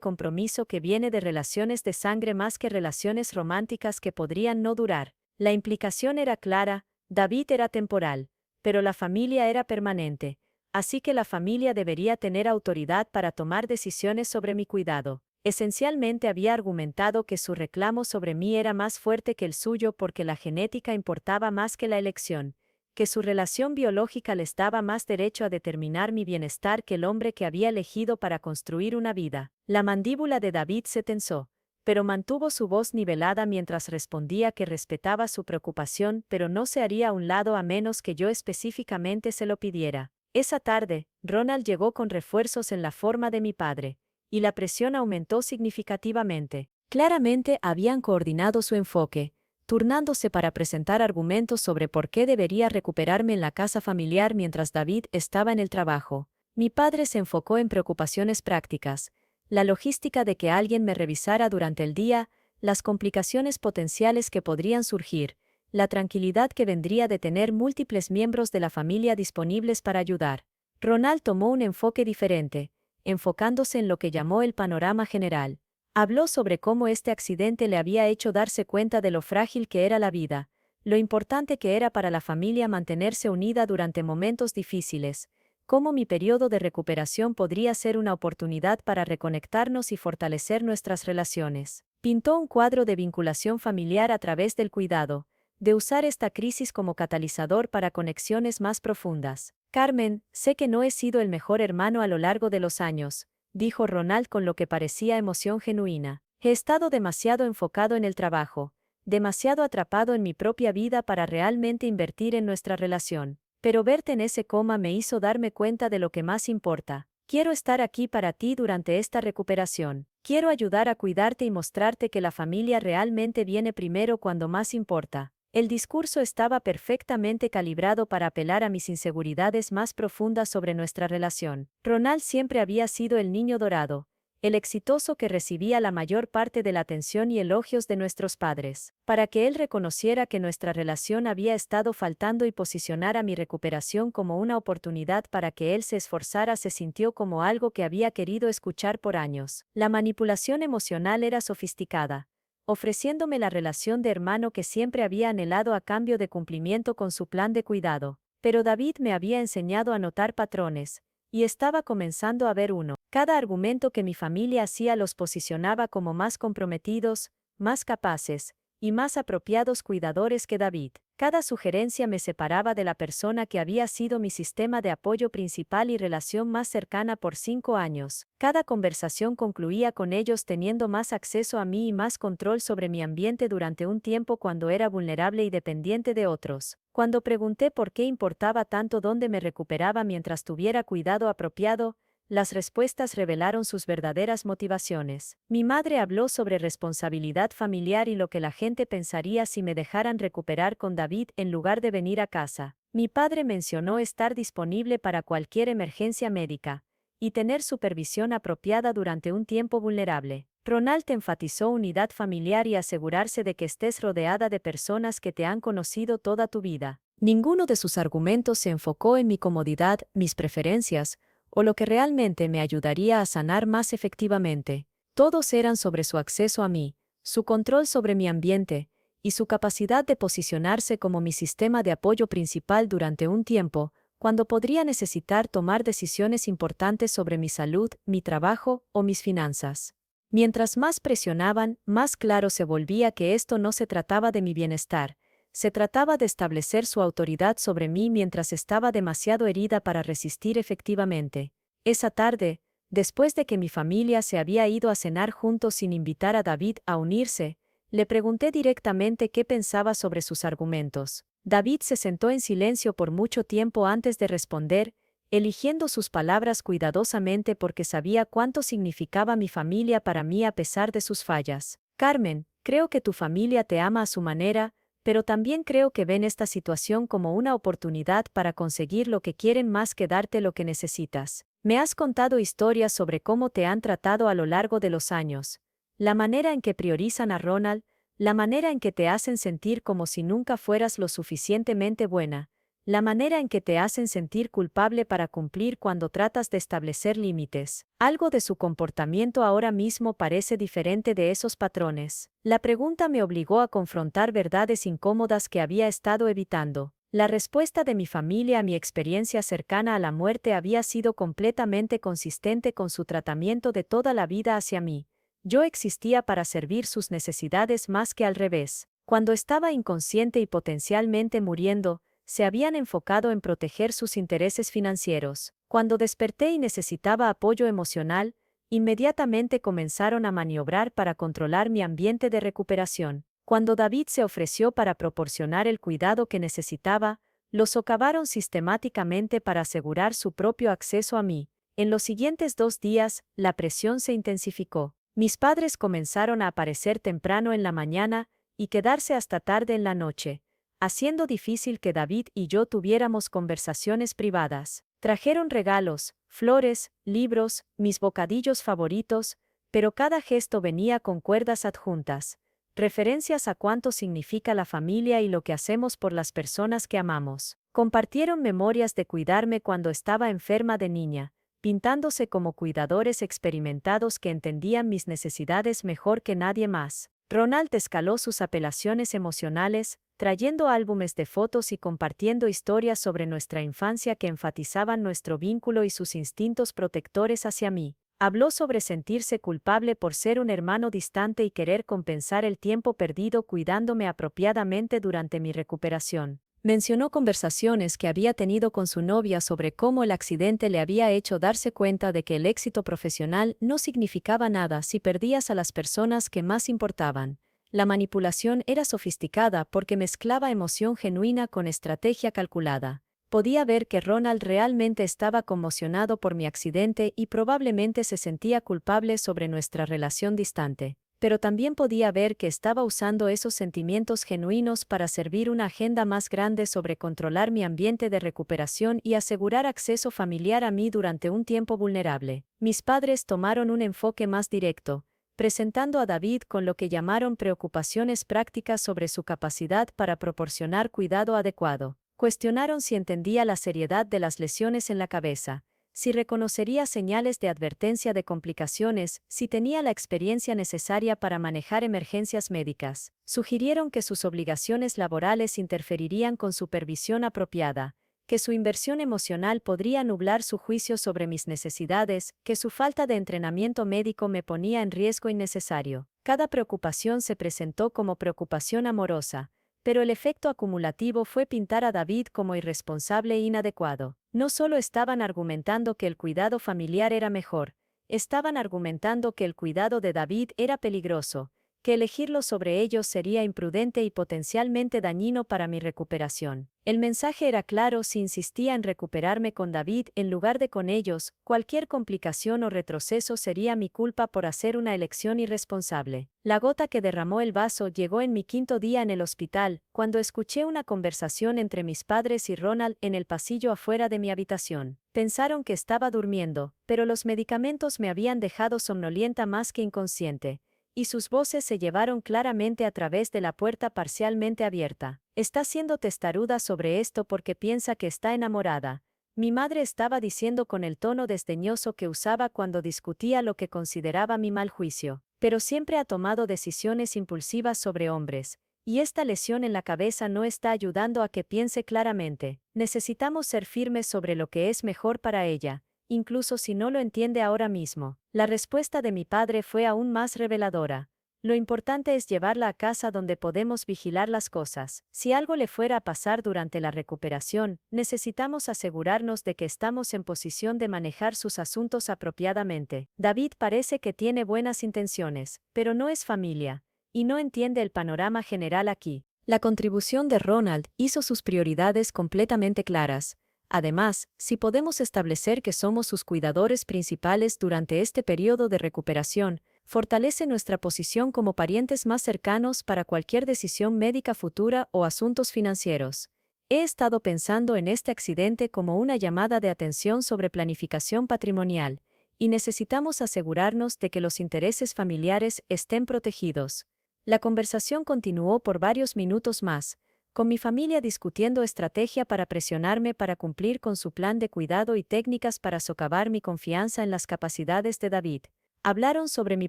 compromiso que viene de relaciones de sangre más que relaciones románticas que podrían no durar. La implicación era clara, David era temporal, pero la familia era permanente, así que la familia debería tener autoridad para tomar decisiones sobre mi cuidado. Esencialmente había argumentado que su reclamo sobre mí era más fuerte que el suyo porque la genética importaba más que la elección, que su relación biológica les daba más derecho a determinar mi bienestar que el hombre que había elegido para construir una vida. La mandíbula de David se tensó, pero mantuvo su voz nivelada mientras respondía que respetaba su preocupación, pero no se haría a un lado a menos que yo específicamente se lo pidiera. Esa tarde, Ronald llegó con refuerzos en la forma de mi padre, y la presión aumentó significativamente. Claramente habían coordinado su enfoque, turnándose para presentar argumentos sobre por qué debería recuperarme en la casa familiar mientras David estaba en el trabajo. Mi padre se enfocó en preocupaciones prácticas, la logística de que alguien me revisara durante el día, las complicaciones potenciales que podrían surgir, la tranquilidad que vendría de tener múltiples miembros de la familia disponibles para ayudar. Ronald tomó un enfoque diferente, enfocándose en lo que llamó el panorama general. Habló sobre cómo este accidente le había hecho darse cuenta de lo frágil que era la vida, lo importante que era para la familia mantenerse unida durante momentos difíciles, cómo mi periodo de recuperación podría ser una oportunidad para reconectarnos y fortalecer nuestras relaciones. Pintó un cuadro de vinculación familiar a través del cuidado, de usar esta crisis como catalizador para conexiones más profundas. Carmen, sé que no he sido el mejor hermano a lo largo de los años, dijo Ronald con lo que parecía emoción genuina. He estado demasiado enfocado en el trabajo, demasiado atrapado en mi propia vida para realmente invertir en nuestra relación. Pero verte en ese coma me hizo darme cuenta de lo que más importa. Quiero estar aquí para ti durante esta recuperación. Quiero ayudar a cuidarte y mostrarte que la familia realmente viene primero cuando más importa. El discurso estaba perfectamente calibrado para apelar a mis inseguridades más profundas sobre nuestra relación. Ronald siempre había sido el niño dorado, el exitoso que recibía la mayor parte de la atención y elogios de nuestros padres. Para que él reconociera que nuestra relación había estado faltando y posicionara mi recuperación como una oportunidad para que él se esforzara se sintió como algo que había querido escuchar por años. La manipulación emocional era sofisticada, ofreciéndome la relación de hermano que siempre había anhelado a cambio de cumplimiento con su plan de cuidado. Pero David me había enseñado a notar patrones, y estaba comenzando a ver uno. Cada argumento que mi familia hacía los posicionaba como más comprometidos, más capaces, y más apropiados cuidadores que David. Cada sugerencia me separaba de la persona que había sido mi sistema de apoyo principal y relación más cercana por 5 años. Cada conversación concluía con ellos teniendo más acceso a mí y más control sobre mi ambiente durante un tiempo cuando era vulnerable y dependiente de otros. Cuando pregunté por qué importaba tanto dónde me recuperaba mientras tuviera cuidado apropiado, las respuestas revelaron sus verdaderas motivaciones. Mi madre habló sobre responsabilidad familiar y lo que la gente pensaría si me dejaran recuperar con David en lugar de venir a casa. Mi padre mencionó estar disponible para cualquier emergencia médica y tener supervisión apropiada durante un tiempo vulnerable. Ronald enfatizó unidad familiar y asegurarse de que estés rodeada de personas que te han conocido toda tu vida. Ninguno de sus argumentos se enfocó en mi comodidad, mis preferencias, o lo que realmente me ayudaría a sanar más efectivamente. Todos eran sobre su acceso a mí, su control sobre mi ambiente, y su capacidad de posicionarse como mi sistema de apoyo principal durante un tiempo, cuando podría necesitar tomar decisiones importantes sobre mi salud, mi trabajo o mis finanzas. Mientras más presionaban, más claro se volvía que esto no se trataba de mi bienestar, se trataba de establecer su autoridad sobre mí mientras estaba demasiado herida para resistir efectivamente. Esa tarde, después de que mi familia se había ido a cenar juntos sin invitar a David a unirse, le pregunté directamente qué pensaba sobre sus argumentos. David se sentó en silencio por mucho tiempo antes de responder, eligiendo sus palabras cuidadosamente porque sabía cuánto significaba mi familia para mí a pesar de sus fallas. Carmen, Creo que tu familia te ama a su manera, pero también creo que ven esta situación como una oportunidad para conseguir lo que quieren más que darte lo que necesitas. Me has contado historias sobre cómo te han tratado a lo largo de los años, la manera en que priorizan a Ronald, la manera en que te hacen sentir como si nunca fueras lo suficientemente buena, la manera en que te hacen sentir culpable para cumplir cuando tratas de establecer límites. Algo de su comportamiento ahora mismo parece diferente de esos patrones. La pregunta me obligó a confrontar verdades incómodas que había estado evitando. La respuesta de mi familia a mi experiencia cercana a la muerte había sido completamente consistente con su tratamiento de toda la vida hacia mí. Yo existía para servir sus necesidades más que al revés. Cuando estaba inconsciente y potencialmente muriendo, se habían enfocado en proteger sus intereses financieros. Cuando desperté y necesitaba apoyo emocional, inmediatamente comenzaron a maniobrar para controlar mi ambiente de recuperación. Cuando David se ofreció para proporcionar el cuidado que necesitaba, lo socavaron sistemáticamente para asegurar su propio acceso a mí. En los siguientes 2 días, la presión se intensificó. Mis padres comenzaron a aparecer temprano en la mañana y quedarse hasta tarde en la noche, haciendo difícil que David y yo tuviéramos conversaciones privadas. Trajeron regalos, flores, libros, mis bocadillos favoritos, pero cada gesto venía con cuerdas adjuntas, referencias a cuánto significa la familia y lo que hacemos por las personas que amamos. Compartieron memorias de cuidarme cuando estaba enferma de niña, pintándose como cuidadores experimentados que entendían mis necesidades mejor que nadie más. Ronald escaló sus apelaciones emocionales, trayendo álbumes de fotos y compartiendo historias sobre nuestra infancia que enfatizaban nuestro vínculo y sus instintos protectores hacia mí. Habló sobre sentirse culpable por ser un hermano distante y querer compensar el tiempo perdido cuidándome apropiadamente durante mi recuperación. Mencionó conversaciones que había tenido con su novia sobre cómo el accidente le había hecho darse cuenta de que el éxito profesional no significaba nada si perdías a las personas que más importaban. La manipulación era sofisticada porque mezclaba emoción genuina con estrategia calculada. Podía ver que Ronald realmente estaba conmocionado por mi accidente y probablemente se sentía culpable sobre nuestra relación distante. Pero también podía ver que estaba usando esos sentimientos genuinos para servir una agenda más grande sobre controlar mi ambiente de recuperación y asegurar acceso familiar a mí durante un tiempo vulnerable. Mis padres tomaron un enfoque más directo, presentando a David con lo que llamaron preocupaciones prácticas sobre su capacidad para proporcionar cuidado adecuado. Cuestionaron si entendía la seriedad de las lesiones en la cabeza, si reconocería señales de advertencia de complicaciones, si tenía la experiencia necesaria para manejar emergencias médicas. Sugirieron que sus obligaciones laborales interferirían con supervisión apropiada, que su inversión emocional podría nublar su juicio sobre mis necesidades, que su falta de entrenamiento médico me ponía en riesgo innecesario. Cada preocupación se presentó como preocupación amorosa, pero el efecto acumulativo fue pintar a David como irresponsable e inadecuado. No solo estaban argumentando que el cuidado familiar era mejor, estaban argumentando que el cuidado de David era peligroso, que elegirlo sobre ellos sería imprudente y potencialmente dañino para mi recuperación. El mensaje era claro: si insistía en recuperarme con David en lugar de con ellos, cualquier complicación o retroceso sería mi culpa por hacer una elección irresponsable. La gota que derramó el vaso llegó en mi 5.º día en el hospital, cuando escuché una conversación entre mis padres y Ronald en el pasillo afuera de mi habitación. Pensaron que estaba durmiendo, pero los medicamentos me habían dejado somnolienta más que inconsciente, y sus voces se llevaron claramente a través de la puerta parcialmente abierta. Está siendo testaruda sobre esto porque piensa que está enamorada. Mi madre estaba diciendo con el tono desdeñoso que usaba cuando discutía lo que consideraba mi mal juicio. Pero siempre ha tomado decisiones impulsivas sobre hombres, y esta lesión en la cabeza no está ayudando a que piense claramente. Necesitamos ser firmes sobre lo que es mejor para ella, incluso si no lo entiende ahora mismo. La respuesta de mi padre fue aún más reveladora. Lo importante es llevarla a casa donde podemos vigilar las cosas. Si algo le fuera a pasar durante la recuperación, necesitamos asegurarnos de que estamos en posición de manejar sus asuntos apropiadamente. David parece que tiene buenas intenciones, pero no es familia, y no entiende el panorama general aquí. La contribución de Ronald hizo sus prioridades completamente claras. Además, si podemos establecer que somos sus cuidadores principales durante este periodo de recuperación, fortalece nuestra posición como parientes más cercanos para cualquier decisión médica futura o asuntos financieros. He estado pensando en este accidente como una llamada de atención sobre planificación patrimonial, y necesitamos asegurarnos de que los intereses familiares estén protegidos. La conversación continuó por varios minutos más, con mi familia discutiendo estrategia para presionarme para cumplir con su plan de cuidado y técnicas para socavar mi confianza en las capacidades de David. Hablaron sobre mi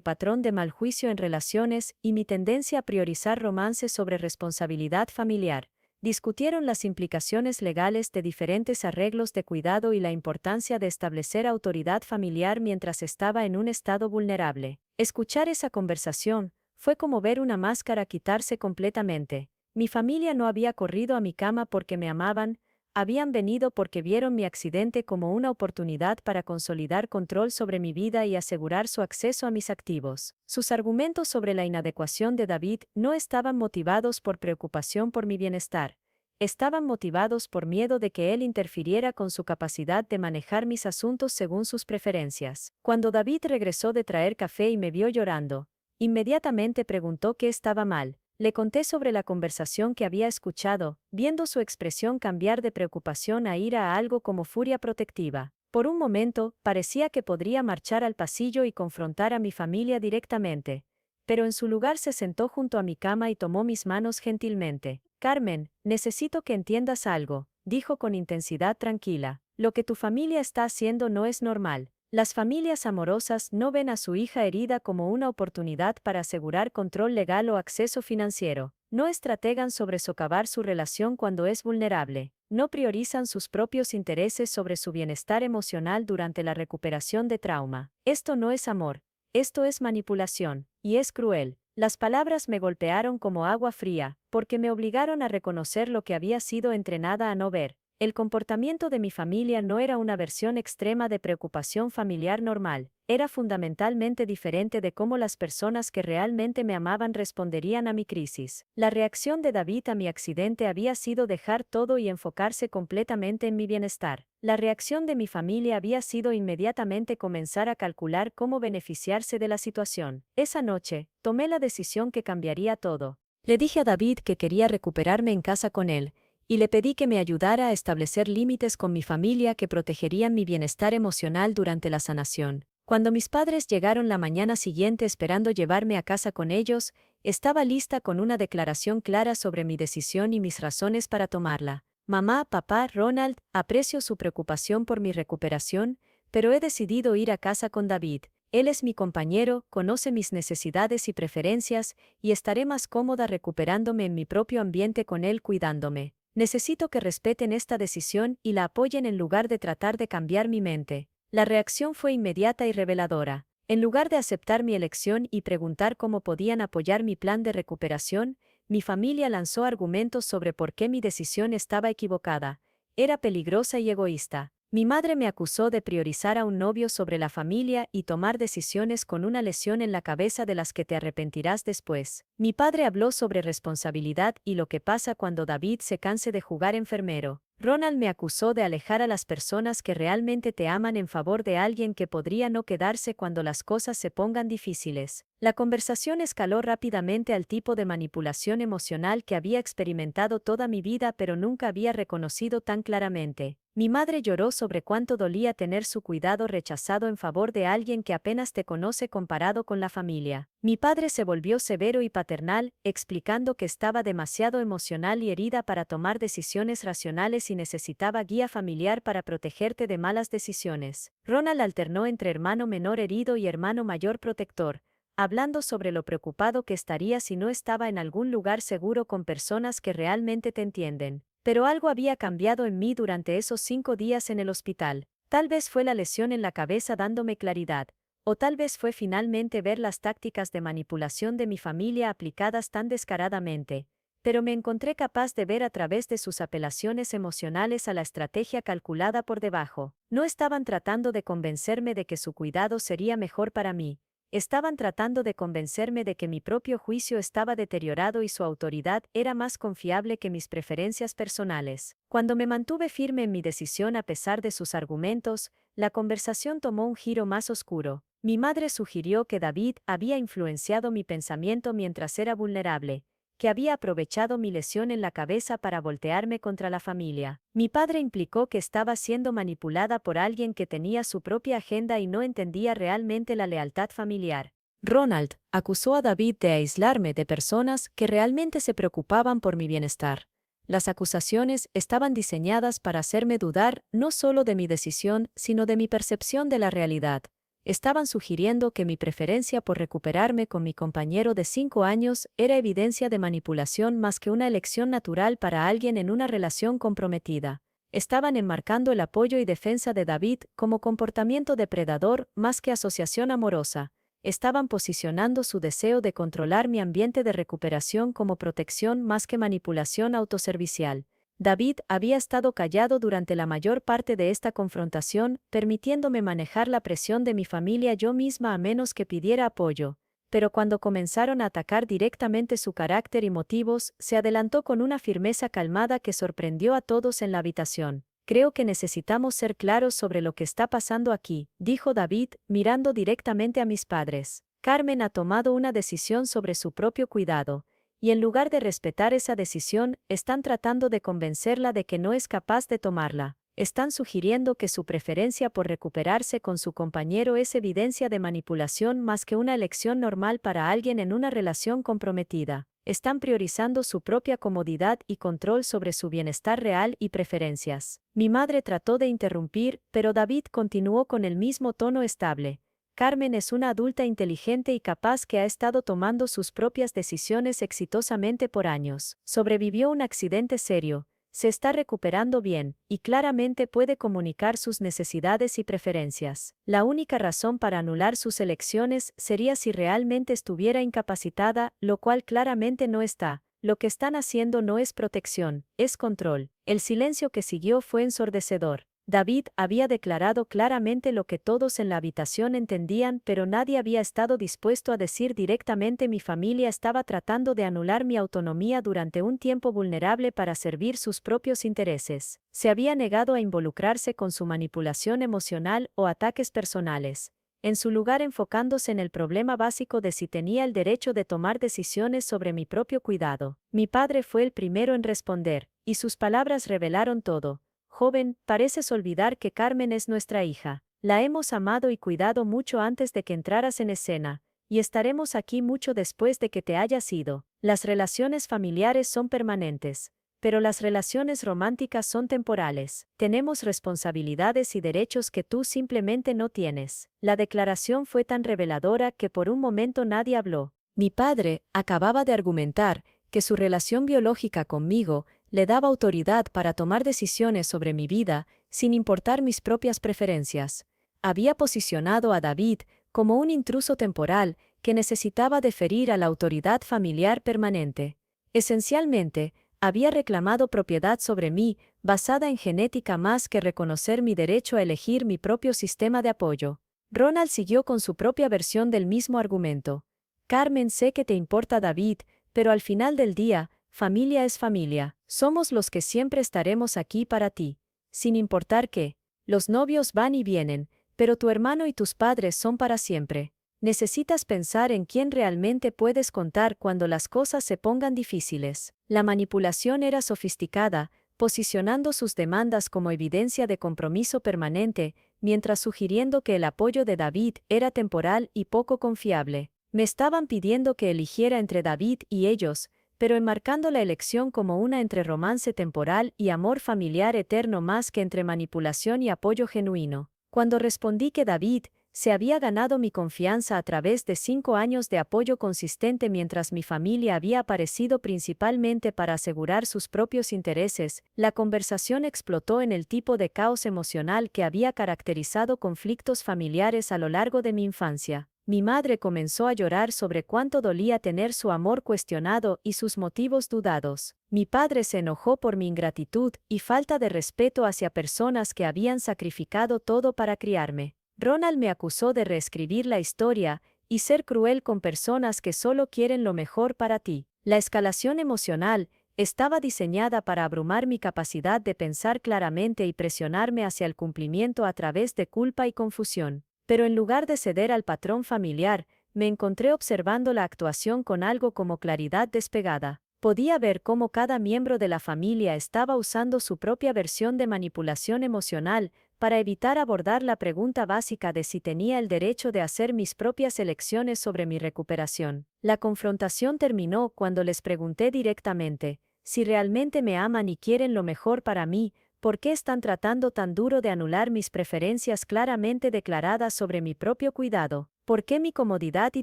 patrón de mal juicio en relaciones y mi tendencia a priorizar romances sobre responsabilidad familiar. Discutieron las implicaciones legales de diferentes arreglos de cuidado y la importancia de establecer autoridad familiar mientras estaba en un estado vulnerable. Escuchar esa conversación fue como ver una máscara quitarse completamente. Mi familia no había corrido a mi cama porque me amaban, habían venido porque vieron mi accidente como una oportunidad para consolidar control sobre mi vida y asegurar su acceso a mis activos. Sus argumentos sobre la inadecuación de David no estaban motivados por preocupación por mi bienestar. Estaban motivados por miedo de que él interfiriera con su capacidad de manejar mis asuntos según sus preferencias. Cuando David regresó de traer café y me vio llorando, inmediatamente preguntó qué estaba mal. Le conté sobre la conversación que había escuchado, viendo su expresión cambiar de preocupación a ira a algo como furia protectiva. Por un momento, parecía que podría marchar al pasillo y confrontar a mi familia directamente. Pero en su lugar se sentó junto a mi cama y tomó mis manos gentilmente. Carmen, necesito que entiendas algo, dijo con intensidad tranquila. Lo que tu familia está haciendo no es normal. Las familias amorosas no ven a su hija herida como una oportunidad para asegurar control legal o acceso financiero. No estrategan sobre socavar su relación cuando es vulnerable. No priorizan sus propios intereses sobre su bienestar emocional durante la recuperación de trauma. Esto no es amor. Esto es manipulación, y es cruel. Las palabras me golpearon como agua fría, porque me obligaron a reconocer lo que había sido entrenada a no ver. El comportamiento de mi familia no era una versión extrema de preocupación familiar normal, era fundamentalmente diferente de cómo las personas que realmente me amaban responderían a mi crisis. La reacción de David a mi accidente había sido dejar todo y enfocarse completamente en mi bienestar. La reacción de mi familia había sido inmediatamente comenzar a calcular cómo beneficiarse de la situación. Esa noche, tomé la decisión que cambiaría todo. Le dije a David que quería recuperarme en casa con él, y le pedí que me ayudara a establecer límites con mi familia que protegerían mi bienestar emocional durante la sanación. Cuando mis padres llegaron la mañana siguiente esperando llevarme a casa con ellos, estaba lista con una declaración clara sobre mi decisión y mis razones para tomarla. Mamá, papá, Ronald, aprecio su preocupación por mi recuperación, pero he decidido ir a casa con David. Él es mi compañero, conoce mis necesidades y preferencias, y estaré más cómoda recuperándome en mi propio ambiente con él cuidándome. Necesito que respeten esta decisión y la apoyen en lugar de tratar de cambiar mi mente. La reacción fue inmediata y reveladora. En lugar de aceptar mi elección y preguntar cómo podían apoyar mi plan de recuperación, mi familia lanzó argumentos sobre por qué mi decisión estaba equivocada. Era peligrosa y egoísta. Mi madre me acusó de priorizar a un novio sobre la familia y tomar decisiones con una lesión en la cabeza de las que te arrepentirás después. Mi padre habló sobre responsabilidad y lo que pasa cuando David se canse de jugar enfermero. Ronald me acusó de alejar a las personas que realmente te aman en favor de alguien que podría no quedarse cuando las cosas se pongan difíciles. La conversación escaló rápidamente al tipo de manipulación emocional que había experimentado toda mi vida pero nunca había reconocido tan claramente. Mi madre lloró sobre cuánto dolía tener su cuidado rechazado en favor de alguien que apenas te conoce comparado con la familia. Mi padre se volvió severo y paternal, explicando que estaba demasiado emocional y herida para tomar decisiones racionales y necesitaba guía familiar para protegerte de malas decisiones. Ronald alternó entre hermano menor herido y hermano mayor protector, hablando sobre lo preocupado que estaría si no estaba en algún lugar seguro con personas que realmente te entienden. Pero algo había cambiado en mí durante esos 5 días en el hospital. Tal vez fue la lesión en la cabeza dándome claridad, o tal vez fue finalmente ver las tácticas de manipulación de mi familia aplicadas tan descaradamente, pero me encontré capaz de ver a través de sus apelaciones emocionales a la estrategia calculada por debajo. No estaban tratando de convencerme de que su cuidado sería mejor para mí. Estaban tratando de convencerme de que mi propio juicio estaba deteriorado y su autoridad era más confiable que mis preferencias personales. Cuando me mantuve firme en mi decisión a pesar de sus argumentos, la conversación tomó un giro más oscuro. Mi madre sugirió que David había influenciado mi pensamiento mientras era vulnerable, que había aprovechado mi lesión en la cabeza para voltearme contra la familia. Mi padre implicó que estaba siendo manipulada por alguien que tenía su propia agenda y no entendía realmente la lealtad familiar. Ronald acusó a David de aislarme de personas que realmente se preocupaban por mi bienestar. Las acusaciones estaban diseñadas para hacerme dudar no solo de mi decisión, sino de mi percepción de la realidad. Estaban sugiriendo que mi preferencia por recuperarme con mi compañero de 5 años era evidencia de manipulación más que una elección natural para alguien en una relación comprometida. Estaban enmarcando el apoyo y defensa de David como comportamiento depredador más que asociación amorosa. Estaban posicionando su deseo de controlar mi ambiente de recuperación como protección más que manipulación autoservicial. David había estado callado durante la mayor parte de esta confrontación, permitiéndome manejar la presión de mi familia yo misma a menos que pidiera apoyo. Pero cuando comenzaron a atacar directamente su carácter y motivos, se adelantó con una firmeza calmada que sorprendió a todos en la habitación. Creo que necesitamos ser claros sobre lo que está pasando aquí, dijo David, mirando directamente a mis padres. Carmen ha tomado una decisión sobre su propio cuidado, y en lugar de respetar esa decisión, están tratando de convencerla de que no es capaz de tomarla. Están sugiriendo que su preferencia por recuperarse con su compañero es evidencia de manipulación más que una elección normal para alguien en una relación comprometida. Están priorizando su propia comodidad y control sobre su bienestar real y preferencias. Mi madre trató de interrumpir, pero David continuó con el mismo tono estable. Carmen es una adulta inteligente y capaz que ha estado tomando sus propias decisiones exitosamente por años. Sobrevivió un accidente serio, se está recuperando bien, y claramente puede comunicar sus necesidades y preferencias. La única razón para anular sus elecciones sería si realmente estuviera incapacitada, lo cual claramente no está. Lo que están haciendo no es protección, es control. El silencio que siguió fue ensordecedor. David había declarado claramente lo que todos en la habitación entendían, pero nadie había estado dispuesto a decir directamente mi familia estaba tratando de anular mi autonomía durante un tiempo vulnerable para servir sus propios intereses. Se había negado a involucrarse con su manipulación emocional o ataques personales, en su lugar enfocándose en el problema básico de si tenía el derecho de tomar decisiones sobre mi propio cuidado. Mi padre fue el primero en responder, y sus palabras revelaron todo. Joven, pareces olvidar que Carmen es nuestra hija. La hemos amado y cuidado mucho antes de que entraras en escena, y estaremos aquí mucho después de que te hayas ido. Las relaciones familiares son permanentes, pero las relaciones románticas son temporales. Tenemos responsabilidades y derechos que tú simplemente no tienes. La declaración fue tan reveladora que por un momento nadie habló. Mi padre acababa de argumentar que su relación biológica conmigo le daba autoridad para tomar decisiones sobre mi vida, sin importar mis propias preferencias. Había posicionado a David como un intruso temporal que necesitaba deferir a la autoridad familiar permanente. Esencialmente, había reclamado propiedad sobre mí, basada en genética más que reconocer mi derecho a elegir mi propio sistema de apoyo. Ronald siguió con su propia versión del mismo argumento. Carmen, sé que te importa David, pero al final del día, familia es familia. Somos los que siempre estaremos aquí para ti. Sin importar qué. Los novios van y vienen, pero tu hermano y tus padres son para siempre. Necesitas pensar en quién realmente puedes contar cuando las cosas se pongan difíciles. La manipulación era sofisticada, posicionando sus demandas como evidencia de compromiso permanente, mientras sugiriendo que el apoyo de David era temporal y poco confiable. Me estaban pidiendo que eligiera entre David y ellos, pero enmarcando la elección como una entre romance temporal y amor familiar eterno más que entre manipulación y apoyo genuino. Cuando respondí que David se había ganado mi confianza a través de 5 años de apoyo consistente mientras mi familia había aparecido principalmente para asegurar sus propios intereses, la conversación explotó en el tipo de caos emocional que había caracterizado conflictos familiares a lo largo de mi infancia. Mi madre comenzó a llorar sobre cuánto dolía tener su amor cuestionado y sus motivos dudados. Mi padre se enojó por mi ingratitud y falta de respeto hacia personas que habían sacrificado todo para criarme. Ronald me acusó de reescribir la historia y ser cruel con personas que solo quieren lo mejor para ti. La escalación emocional estaba diseñada para abrumar mi capacidad de pensar claramente y presionarme hacia el cumplimiento a través de culpa y confusión. Pero en lugar de ceder al patrón familiar, me encontré observando la actuación con algo como claridad despegada. Podía ver cómo cada miembro de la familia estaba usando su propia versión de manipulación emocional para evitar abordar la pregunta básica de si tenía el derecho de hacer mis propias elecciones sobre mi recuperación. La confrontación terminó cuando les pregunté directamente, si realmente me aman y quieren lo mejor para mí, ¿por qué están tratando tan duro de anular mis preferencias claramente declaradas sobre mi propio cuidado? ¿Por qué mi comodidad y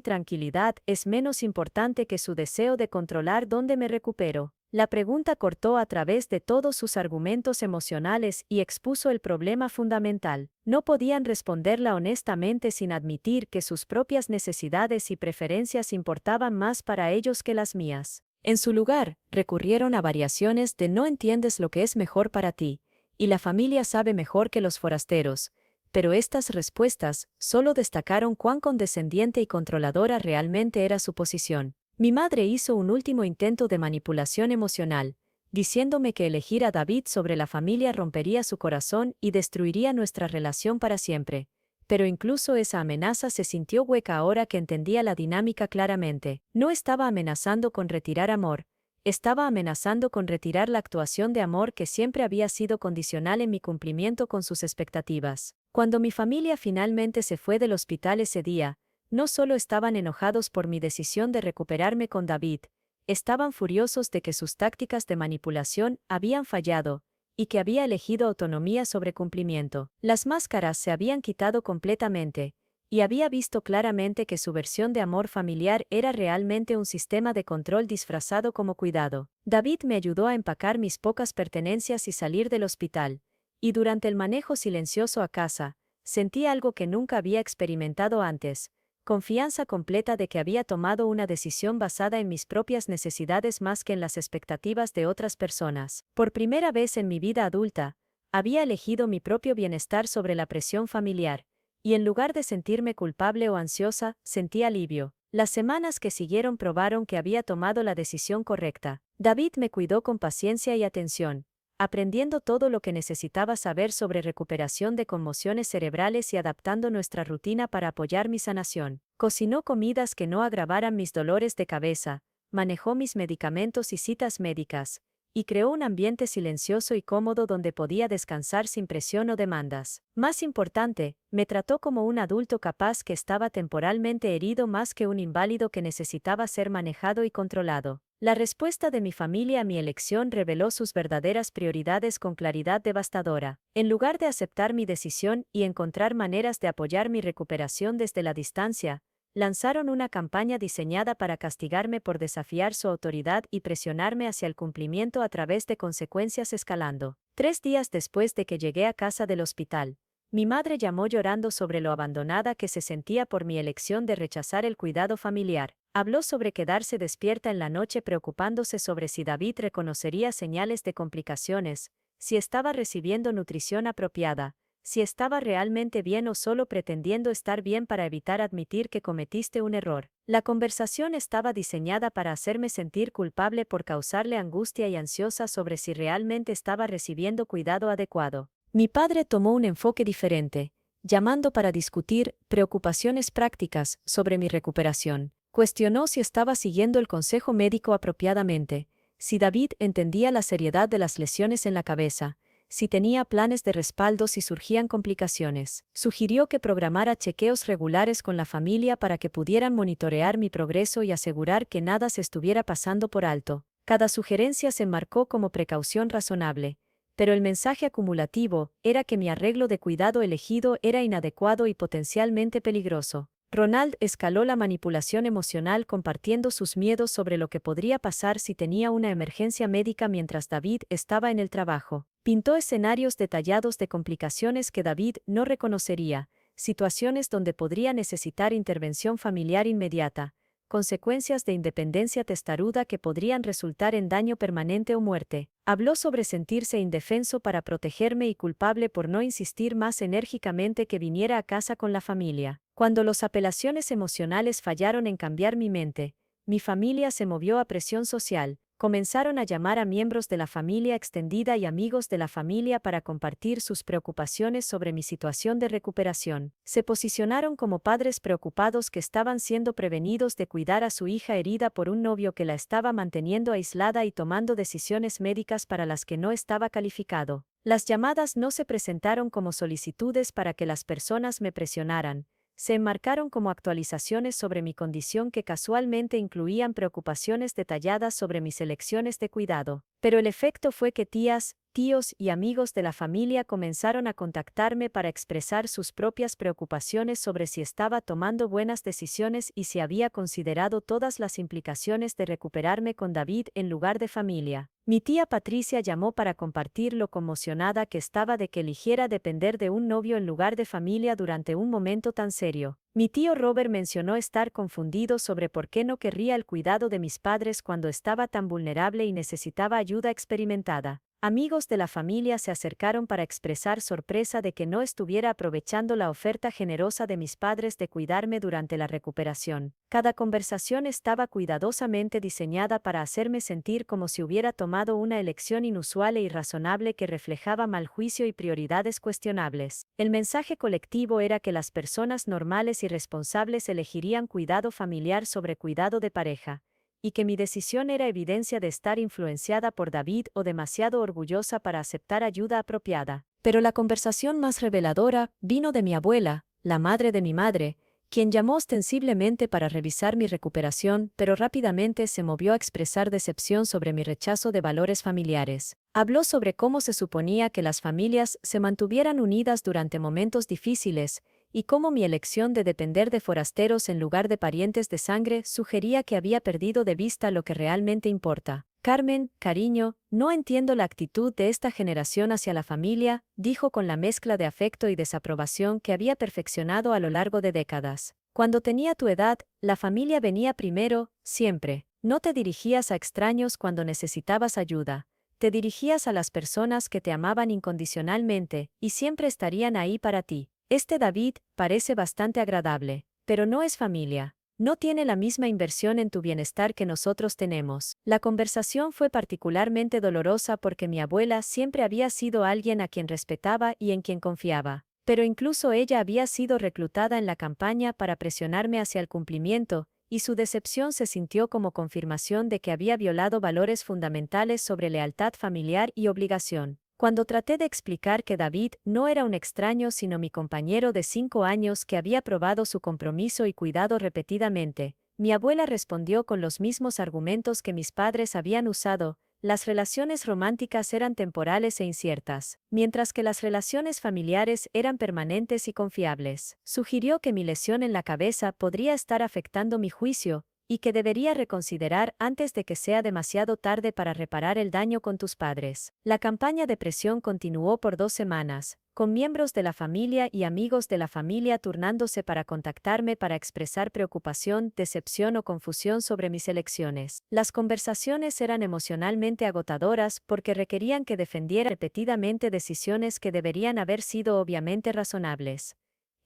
tranquilidad es menos importante que su deseo de controlar dónde me recupero? La pregunta cortó a través de todos sus argumentos emocionales y expuso el problema fundamental. No podían responderla honestamente sin admitir que sus propias necesidades y preferencias importaban más para ellos que las mías. En su lugar, recurrieron a variaciones de "no entiendes lo que es mejor para ti", y "la familia sabe mejor que los forasteros", pero estas respuestas solo destacaron cuán condescendiente y controladora realmente era su posición. Mi madre hizo un último intento de manipulación emocional, diciéndome que elegir a David sobre la familia rompería su corazón y destruiría nuestra relación para siempre. Pero incluso esa amenaza se sintió hueca ahora que entendía la dinámica claramente. No estaba amenazando con retirar amor, estaba amenazando con retirar la actuación de amor que siempre había sido condicional en mi cumplimiento con sus expectativas. Cuando mi familia finalmente se fue del hospital ese día, no solo estaban enojados por mi decisión de recuperarme con David, estaban furiosos de que sus tácticas de manipulación habían fallado, y que había elegido autonomía sobre cumplimiento. Las máscaras se habían quitado completamente, y había visto claramente que su versión de amor familiar era realmente un sistema de control disfrazado como cuidado. David me ayudó a empacar mis pocas pertenencias y salir del hospital, y durante el manejo silencioso a casa, sentí algo que nunca había experimentado antes: confianza completa de que había tomado una decisión basada en mis propias necesidades más que en las expectativas de otras personas. Por primera vez en mi vida adulta, había elegido mi propio bienestar sobre la presión familiar, y en lugar de sentirme culpable o ansiosa, sentí alivio. Las semanas que siguieron probaron que había tomado la decisión correcta. David me cuidó con paciencia y atención, aprendiendo todo lo que necesitaba saber sobre recuperación de conmociones cerebrales y adaptando nuestra rutina para apoyar mi sanación. Cocinó comidas que no agravaran mis dolores de cabeza, manejó mis medicamentos y citas médicas, y creó un ambiente silencioso y cómodo donde podía descansar sin presión o demandas. Más importante, me trató como un adulto capaz que estaba temporalmente herido más que un inválido que necesitaba ser manejado y controlado. La respuesta de mi familia a mi elección reveló sus verdaderas prioridades con claridad devastadora. En lugar de aceptar mi decisión y encontrar maneras de apoyar mi recuperación desde la distancia, lanzaron una campaña diseñada para castigarme por desafiar su autoridad y presionarme hacia el cumplimiento a través de consecuencias escalando. 3 días después de que llegué a casa del hospital, mi madre llamó llorando sobre lo abandonada que se sentía por mi elección de rechazar el cuidado familiar. Habló sobre quedarse despierta en la noche preocupándose sobre si David reconocería señales de complicaciones, si estaba recibiendo nutrición apropiada, si estaba realmente bien o solo pretendiendo estar bien para evitar admitir que cometiste un error. La conversación estaba diseñada para hacerme sentir culpable por causarle angustia y ansiosa sobre si realmente estaba recibiendo cuidado adecuado. Mi padre tomó un enfoque diferente, llamando para discutir preocupaciones prácticas sobre mi recuperación. Cuestionó si estaba siguiendo el consejo médico apropiadamente, si David entendía la seriedad de las lesiones en la cabeza, si tenía planes de respaldo si surgían complicaciones. Sugirió que programara chequeos regulares con la familia para que pudieran monitorear mi progreso y asegurar que nada se estuviera pasando por alto. Cada sugerencia se enmarcó como precaución razonable, pero el mensaje acumulativo era que mi arreglo de cuidado elegido era inadecuado y potencialmente peligroso. Ronald escaló la manipulación emocional compartiendo sus miedos sobre lo que podría pasar si tenía una emergencia médica mientras David estaba en el trabajo. Pintó escenarios detallados de complicaciones que David no reconocería, situaciones donde podría necesitar intervención familiar inmediata, consecuencias de independencia testaruda que podrían resultar en daño permanente o muerte. Habló sobre sentirse indefenso para protegerme y culpable por no insistir más enérgicamente que viniera a casa con la familia. Cuando las apelaciones emocionales fallaron en cambiar mi mente, mi familia se movió a presión social, comenzaron a llamar a miembros de la familia extendida y amigos de la familia para compartir sus preocupaciones sobre mi situación de recuperación. Se posicionaron como padres preocupados que estaban siendo prevenidos de cuidar a su hija herida por un novio que la estaba manteniendo aislada y tomando decisiones médicas para las que no estaba calificado. Las llamadas no se presentaron como solicitudes para que las personas me presionaran. Se enmarcaron como actualizaciones sobre mi condición que casualmente incluían preocupaciones detalladas sobre mis elecciones de cuidado. Pero el efecto fue que tías, tíos y amigos de la familia comenzaron a contactarme para expresar sus propias preocupaciones sobre si estaba tomando buenas decisiones y si había considerado todas las implicaciones de recuperarme con David en lugar de familia. Mi tía Patricia llamó para compartir lo conmocionada que estaba de que eligiera depender de un novio en lugar de familia durante un momento tan serio. Mi tío Robert mencionó estar confundido sobre por qué no querría el cuidado de mis padres cuando estaba tan vulnerable y necesitaba ayuda experimentada. Amigos de la familia se acercaron para expresar sorpresa de que no estuviera aprovechando la oferta generosa de mis padres de cuidarme durante la recuperación. Cada conversación estaba cuidadosamente diseñada para hacerme sentir como si hubiera tomado una elección inusual e irrazonable que reflejaba mal juicio y prioridades cuestionables. El mensaje colectivo era que las personas normales y responsables elegirían cuidado familiar sobre cuidado de pareja, y que mi decisión era evidencia de estar influenciada por David o demasiado orgullosa para aceptar ayuda apropiada. Pero la conversación más reveladora vino de mi abuela, la madre de mi madre, quien llamó ostensiblemente para revisar mi recuperación, pero rápidamente se movió a expresar decepción sobre mi rechazo de valores familiares. Habló sobre cómo se suponía que las familias se mantuvieran unidas durante momentos difíciles, y cómo mi elección de depender de forasteros en lugar de parientes de sangre sugería que había perdido de vista lo que realmente importa. Carmen, cariño, no entiendo la actitud de esta generación hacia la familia, dijo con la mezcla de afecto y desaprobación que había perfeccionado a lo largo de décadas. Cuando tenía tu edad, la familia venía primero, siempre. No te dirigías a extraños cuando necesitabas ayuda. Te dirigías a las personas que te amaban incondicionalmente, y siempre estarían ahí para ti. Este David parece bastante agradable, pero no es familia. No tiene la misma inversión en tu bienestar que nosotros tenemos. La conversación fue particularmente dolorosa porque mi abuela siempre había sido alguien a quien respetaba y en quien confiaba. Pero incluso ella había sido reclutada en la campaña para presionarme hacia el cumplimiento, y su decepción se sintió como confirmación de que había violado valores fundamentales sobre lealtad familiar y obligación. Cuando traté de explicar que David no era un extraño sino mi compañero de 5 años que había probado su compromiso y cuidado repetidamente, mi abuela respondió con los mismos argumentos que mis padres habían usado: las relaciones románticas eran temporales e inciertas, mientras que las relaciones familiares eran permanentes y confiables. Sugirió que mi lesión en la cabeza podría estar afectando mi juicio, y que debería reconsiderar antes de que sea demasiado tarde para reparar el daño con tus padres. La campaña de presión continuó por 2 semanas, con miembros de la familia y amigos de la familia turnándose para contactarme para expresar preocupación, decepción o confusión sobre mis elecciones. Las conversaciones eran emocionalmente agotadoras porque requerían que defendiera repetidamente decisiones que deberían haber sido obviamente razonables.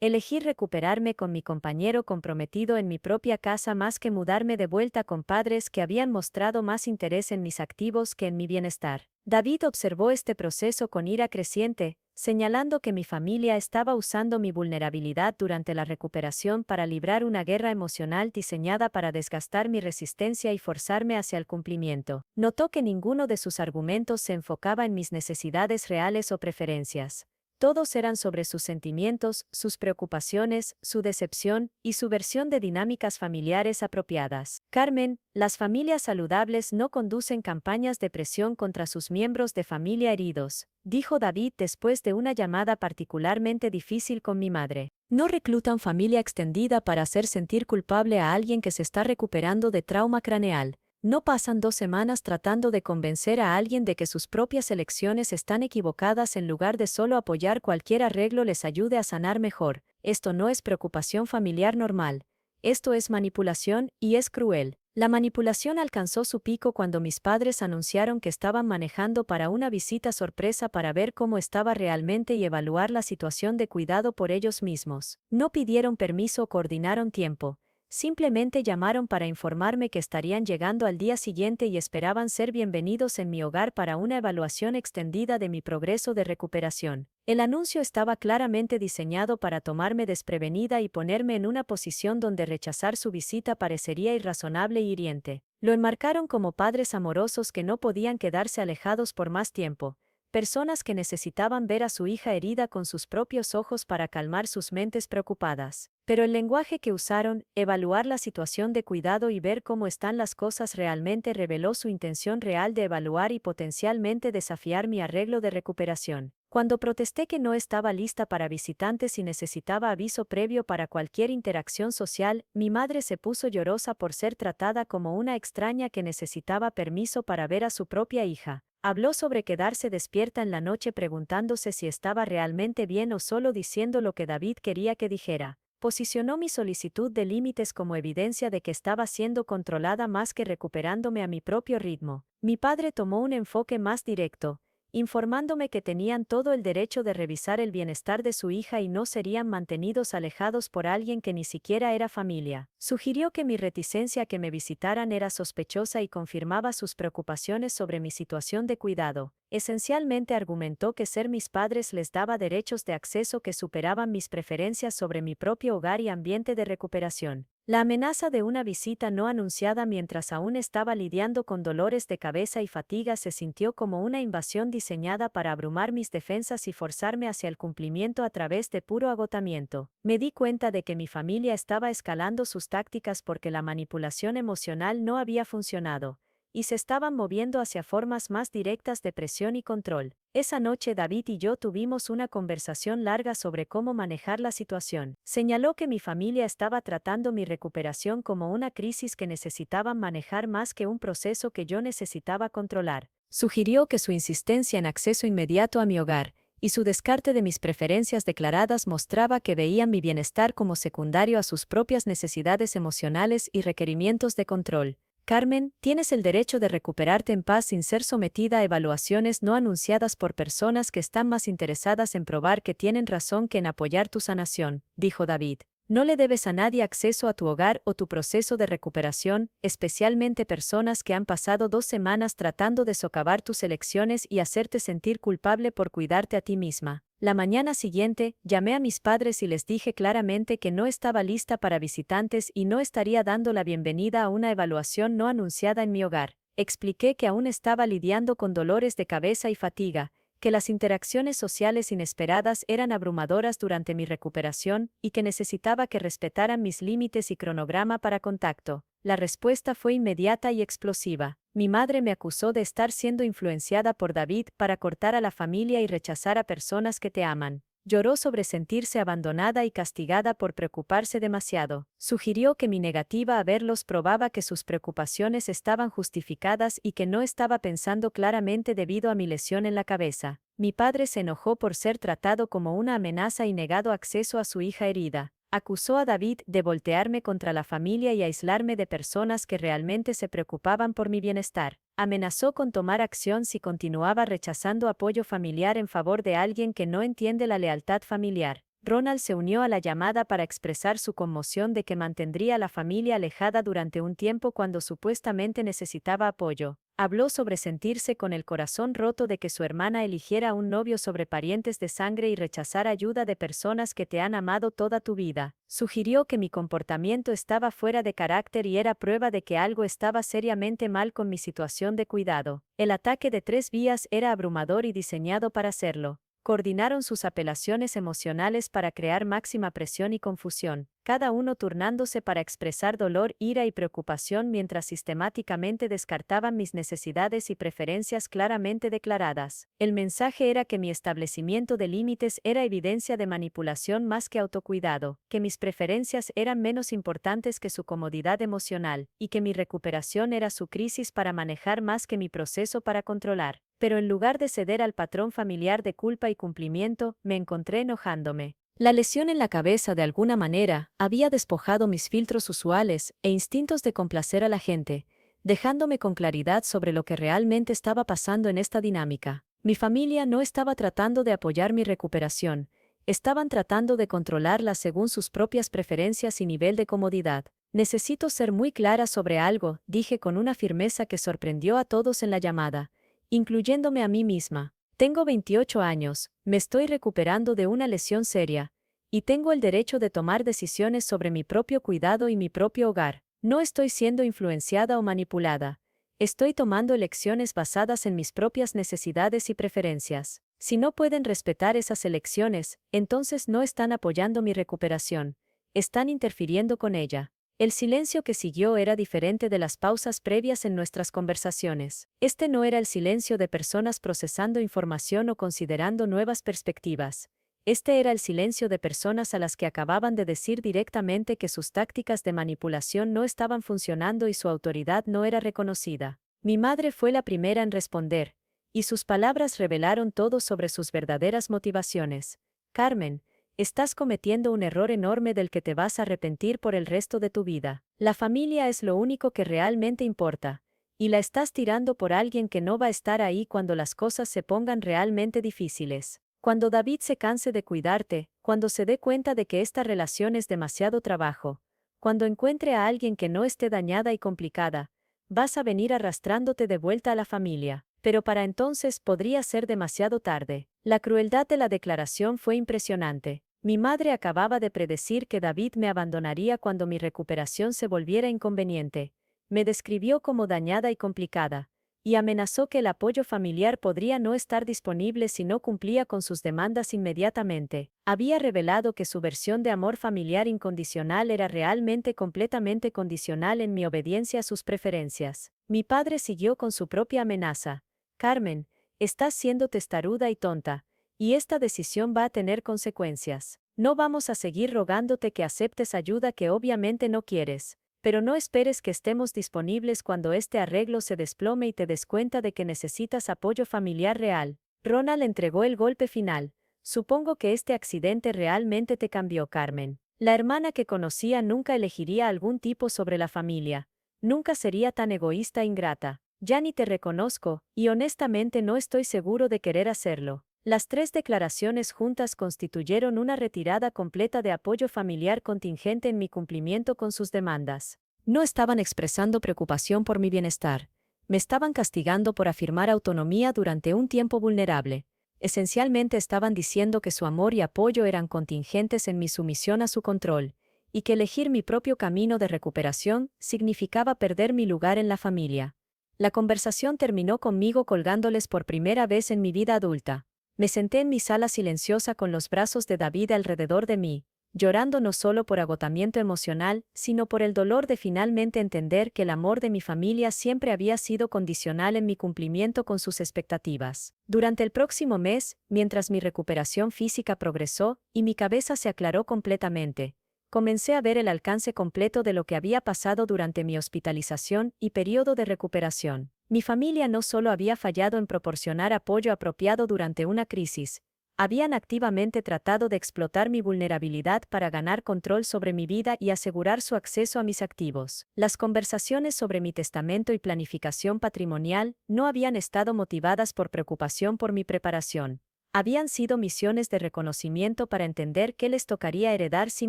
Elegí recuperarme con mi compañero comprometido en mi propia casa más que mudarme de vuelta con padres que habían mostrado más interés en mis activos que en mi bienestar. David observó este proceso con ira creciente, señalando que mi familia estaba usando mi vulnerabilidad durante la recuperación para librar una guerra emocional diseñada para desgastar mi resistencia y forzarme hacia el cumplimiento. Notó que ninguno de sus argumentos se enfocaba en mis necesidades reales o preferencias. Todos eran sobre sus sentimientos, sus preocupaciones, su decepción y su versión de dinámicas familiares apropiadas. Carmen, las familias saludables no conducen campañas de presión contra sus miembros de familia heridos, dijo David después de una llamada particularmente difícil con mi madre. No reclutan familia extendida para hacer sentir culpable a alguien que se está recuperando de trauma craneal. No pasan 2 semanas tratando de convencer a alguien de que sus propias elecciones están equivocadas en lugar de solo apoyar cualquier arreglo les ayude a sanar mejor. Esto no es preocupación familiar normal. Esto es manipulación y es cruel. La manipulación alcanzó su pico cuando mis padres anunciaron que estaban manejando para una visita sorpresa para ver cómo estaba realmente y evaluar la situación de cuidado por ellos mismos. No pidieron permiso o coordinaron tiempo. Simplemente llamaron para informarme que estarían llegando al día siguiente y esperaban ser bienvenidos en mi hogar para una evaluación extendida de mi progreso de recuperación. El anuncio estaba claramente diseñado para tomarme desprevenida y ponerme en una posición donde rechazar su visita parecería irrazonable e hiriente. Lo enmarcaron como padres amorosos que no podían quedarse alejados por más tiempo, personas que necesitaban ver a su hija herida con sus propios ojos para calmar sus mentes preocupadas. Pero el lenguaje que usaron, evaluar la situación de cuidado y ver cómo están las cosas realmente reveló su intención real de evaluar y potencialmente desafiar mi arreglo de recuperación. Cuando protesté que no estaba lista para visitantes y necesitaba aviso previo para cualquier interacción social, mi madre se puso llorosa por ser tratada como una extraña que necesitaba permiso para ver a su propia hija. Habló sobre quedarse despierta en la noche preguntándose si estaba realmente bien o solo diciendo lo que David quería que dijera. Posicionó mi solicitud de límites como evidencia de que estaba siendo controlada más que recuperándome a mi propio ritmo. Mi padre tomó un enfoque más directo, informándome que tenían todo el derecho de revisar el bienestar de su hija y no serían mantenidos alejados por alguien que ni siquiera era familia. Sugirió que mi reticencia a que me visitaran era sospechosa y confirmaba sus preocupaciones sobre mi situación de cuidado. Esencialmente argumentó que ser mis padres les daba derechos de acceso que superaban mis preferencias sobre mi propio hogar y ambiente de recuperación. La amenaza de una visita no anunciada mientras aún estaba lidiando con dolores de cabeza y fatiga se sintió como una invasión diseñada para abrumar mis defensas y forzarme hacia el cumplimiento a través de puro agotamiento. Me di cuenta de que mi familia estaba escalando sus tácticas porque la manipulación emocional no había funcionado, y se estaban moviendo hacia formas más directas de presión y control. Esa noche David y yo tuvimos una conversación larga sobre cómo manejar la situación. Señaló que mi familia estaba tratando mi recuperación como una crisis que necesitaban manejar más que un proceso que yo necesitaba controlar. Sugirió que su insistencia en acceso inmediato a mi hogar y su descarte de mis preferencias declaradas mostraba que veían mi bienestar como secundario a sus propias necesidades emocionales y requerimientos de control. Carmen, tienes el derecho de recuperarte en paz sin ser sometida a evaluaciones no anunciadas por personas que están más interesadas en probar que tienen razón que en apoyar tu sanación, dijo David. No le debes a nadie acceso a tu hogar o tu proceso de recuperación, especialmente personas que han pasado 2 semanas tratando de socavar tus elecciones y hacerte sentir culpable por cuidarte a ti misma. La mañana siguiente, llamé a mis padres y les dije claramente que no estaba lista para visitantes y no estaría dando la bienvenida a una evaluación no anunciada en mi hogar. Expliqué que aún estaba lidiando con dolores de cabeza y fatiga, que las interacciones sociales inesperadas eran abrumadoras durante mi recuperación y que necesitaba que respetaran mis límites y cronograma para contacto. La respuesta fue inmediata y explosiva. Mi madre me acusó de estar siendo influenciada por David para cortar a la familia y rechazar a personas que te aman. Lloró sobre sentirse abandonada y castigada por preocuparse demasiado. Sugirió que mi negativa a verlos probaba que sus preocupaciones estaban justificadas y que no estaba pensando claramente debido a mi lesión en la cabeza. Mi padre se enojó por ser tratado como una amenaza y negado acceso a su hija herida. Acusó a David de voltearme contra la familia y aislarme de personas que realmente se preocupaban por mi bienestar. Amenazó con tomar acción si continuaba rechazando apoyo familiar en favor de alguien que no entiende la lealtad familiar. Ronald se unió a la llamada para expresar su conmoción de que mantendría a la familia alejada durante un tiempo cuando supuestamente necesitaba apoyo. Habló sobre sentirse con el corazón roto de que su hermana eligiera a un novio sobre parientes de sangre y rechazar ayuda de personas que te han amado toda tu vida. Sugirió que mi comportamiento estaba fuera de carácter y era prueba de que algo estaba seriamente mal con mi situación de cuidado. El ataque de 3 vías era abrumador y diseñado para hacerlo. Coordinaron sus apelaciones emocionales para crear máxima presión y confusión, cada uno turnándose para expresar dolor, ira y preocupación mientras sistemáticamente descartaban mis necesidades y preferencias claramente declaradas. El mensaje era que mi establecimiento de límites era evidencia de manipulación más que autocuidado, que mis preferencias eran menos importantes que su comodidad emocional, y que mi recuperación era su crisis para manejar más que mi proceso para controlar. Pero en lugar de ceder al patrón familiar de culpa y cumplimiento, me encontré enojándome. La lesión en la cabeza, de alguna manera, había despojado mis filtros usuales e instintos de complacer a la gente, dejándome con claridad sobre lo que realmente estaba pasando en esta dinámica. Mi familia no estaba tratando de apoyar mi recuperación, estaban tratando de controlarla según sus propias preferencias y nivel de comodidad. Necesito ser muy clara sobre algo, dije con una firmeza que sorprendió a todos en la llamada, incluyéndome a mí misma. Tengo 28 años, me estoy recuperando de una lesión seria, y tengo el derecho de tomar decisiones sobre mi propio cuidado y mi propio hogar. No estoy siendo influenciada o manipulada. Estoy tomando elecciones basadas en mis propias necesidades y preferencias. Si no pueden respetar esas elecciones, entonces no están apoyando mi recuperación. Están interfiriendo con ella. El silencio que siguió era diferente de las pausas previas en nuestras conversaciones. Este no era el silencio de personas procesando información o considerando nuevas perspectivas. Este era el silencio de personas a las que acababan de decir directamente que sus tácticas de manipulación no estaban funcionando y su autoridad no era reconocida. Mi madre fue la primera en responder, y sus palabras revelaron todo sobre sus verdaderas motivaciones. Carmen, estás cometiendo un error enorme del que te vas a arrepentir por el resto de tu vida. La familia es lo único que realmente importa, y la estás tirando por alguien que no va a estar ahí cuando las cosas se pongan realmente difíciles. Cuando David se canse de cuidarte, cuando se dé cuenta de que esta relación es demasiado trabajo, cuando encuentre a alguien que no esté dañada y complicada, vas a venir arrastrándote de vuelta a la familia. Pero para entonces podría ser demasiado tarde. La crueldad de la declaración fue impresionante. Mi madre acababa de predecir que David me abandonaría cuando mi recuperación se volviera inconveniente. Me describió como dañada y complicada, y amenazó que el apoyo familiar podría no estar disponible si no cumplía con sus demandas inmediatamente. Había revelado que su versión de amor familiar incondicional era realmente completamente condicional en mi obediencia a sus preferencias. Mi padre siguió con su propia amenaza. Carmen, estás siendo testaruda y tonta, y esta decisión va a tener consecuencias. No vamos a seguir rogándote que aceptes ayuda que obviamente no quieres, pero no esperes que estemos disponibles cuando este arreglo se desplome y te des cuenta de que necesitas apoyo familiar real. Ronald entregó el golpe final. Supongo que este accidente realmente te cambió, Carmen. La hermana que conocía nunca elegiría algún tipo sobre la familia. Nunca sería tan egoísta e ingrata. Ya ni te reconozco, y honestamente no estoy seguro de querer hacerlo. Las tres declaraciones juntas constituyeron una retirada completa de apoyo familiar contingente en mi cumplimiento con sus demandas. No estaban expresando preocupación por mi bienestar. Me estaban castigando por afirmar autonomía durante un tiempo vulnerable. Esencialmente estaban diciendo que su amor y apoyo eran contingentes en mi sumisión a su control, y que elegir mi propio camino de recuperación significaba perder mi lugar en la familia. La conversación terminó conmigo colgándoles por primera vez en mi vida adulta. Me senté en mi sala silenciosa con los brazos de David alrededor de mí, llorando no solo por agotamiento emocional, sino por el dolor de finalmente entender que el amor de mi familia siempre había sido condicional en mi cumplimiento con sus expectativas. Durante el próximo mes, mientras mi recuperación física progresó y mi cabeza se aclaró completamente, comencé a ver el alcance completo de lo que había pasado durante mi hospitalización y periodo de recuperación. Mi familia no solo había fallado en proporcionar apoyo apropiado durante una crisis, habían activamente tratado de explotar mi vulnerabilidad para ganar control sobre mi vida y asegurar su acceso a mis activos. Las conversaciones sobre mi testamento y planificación patrimonial no habían estado motivadas por preocupación por mi preparación. Habían sido misiones de reconocimiento para entender qué les tocaría heredar si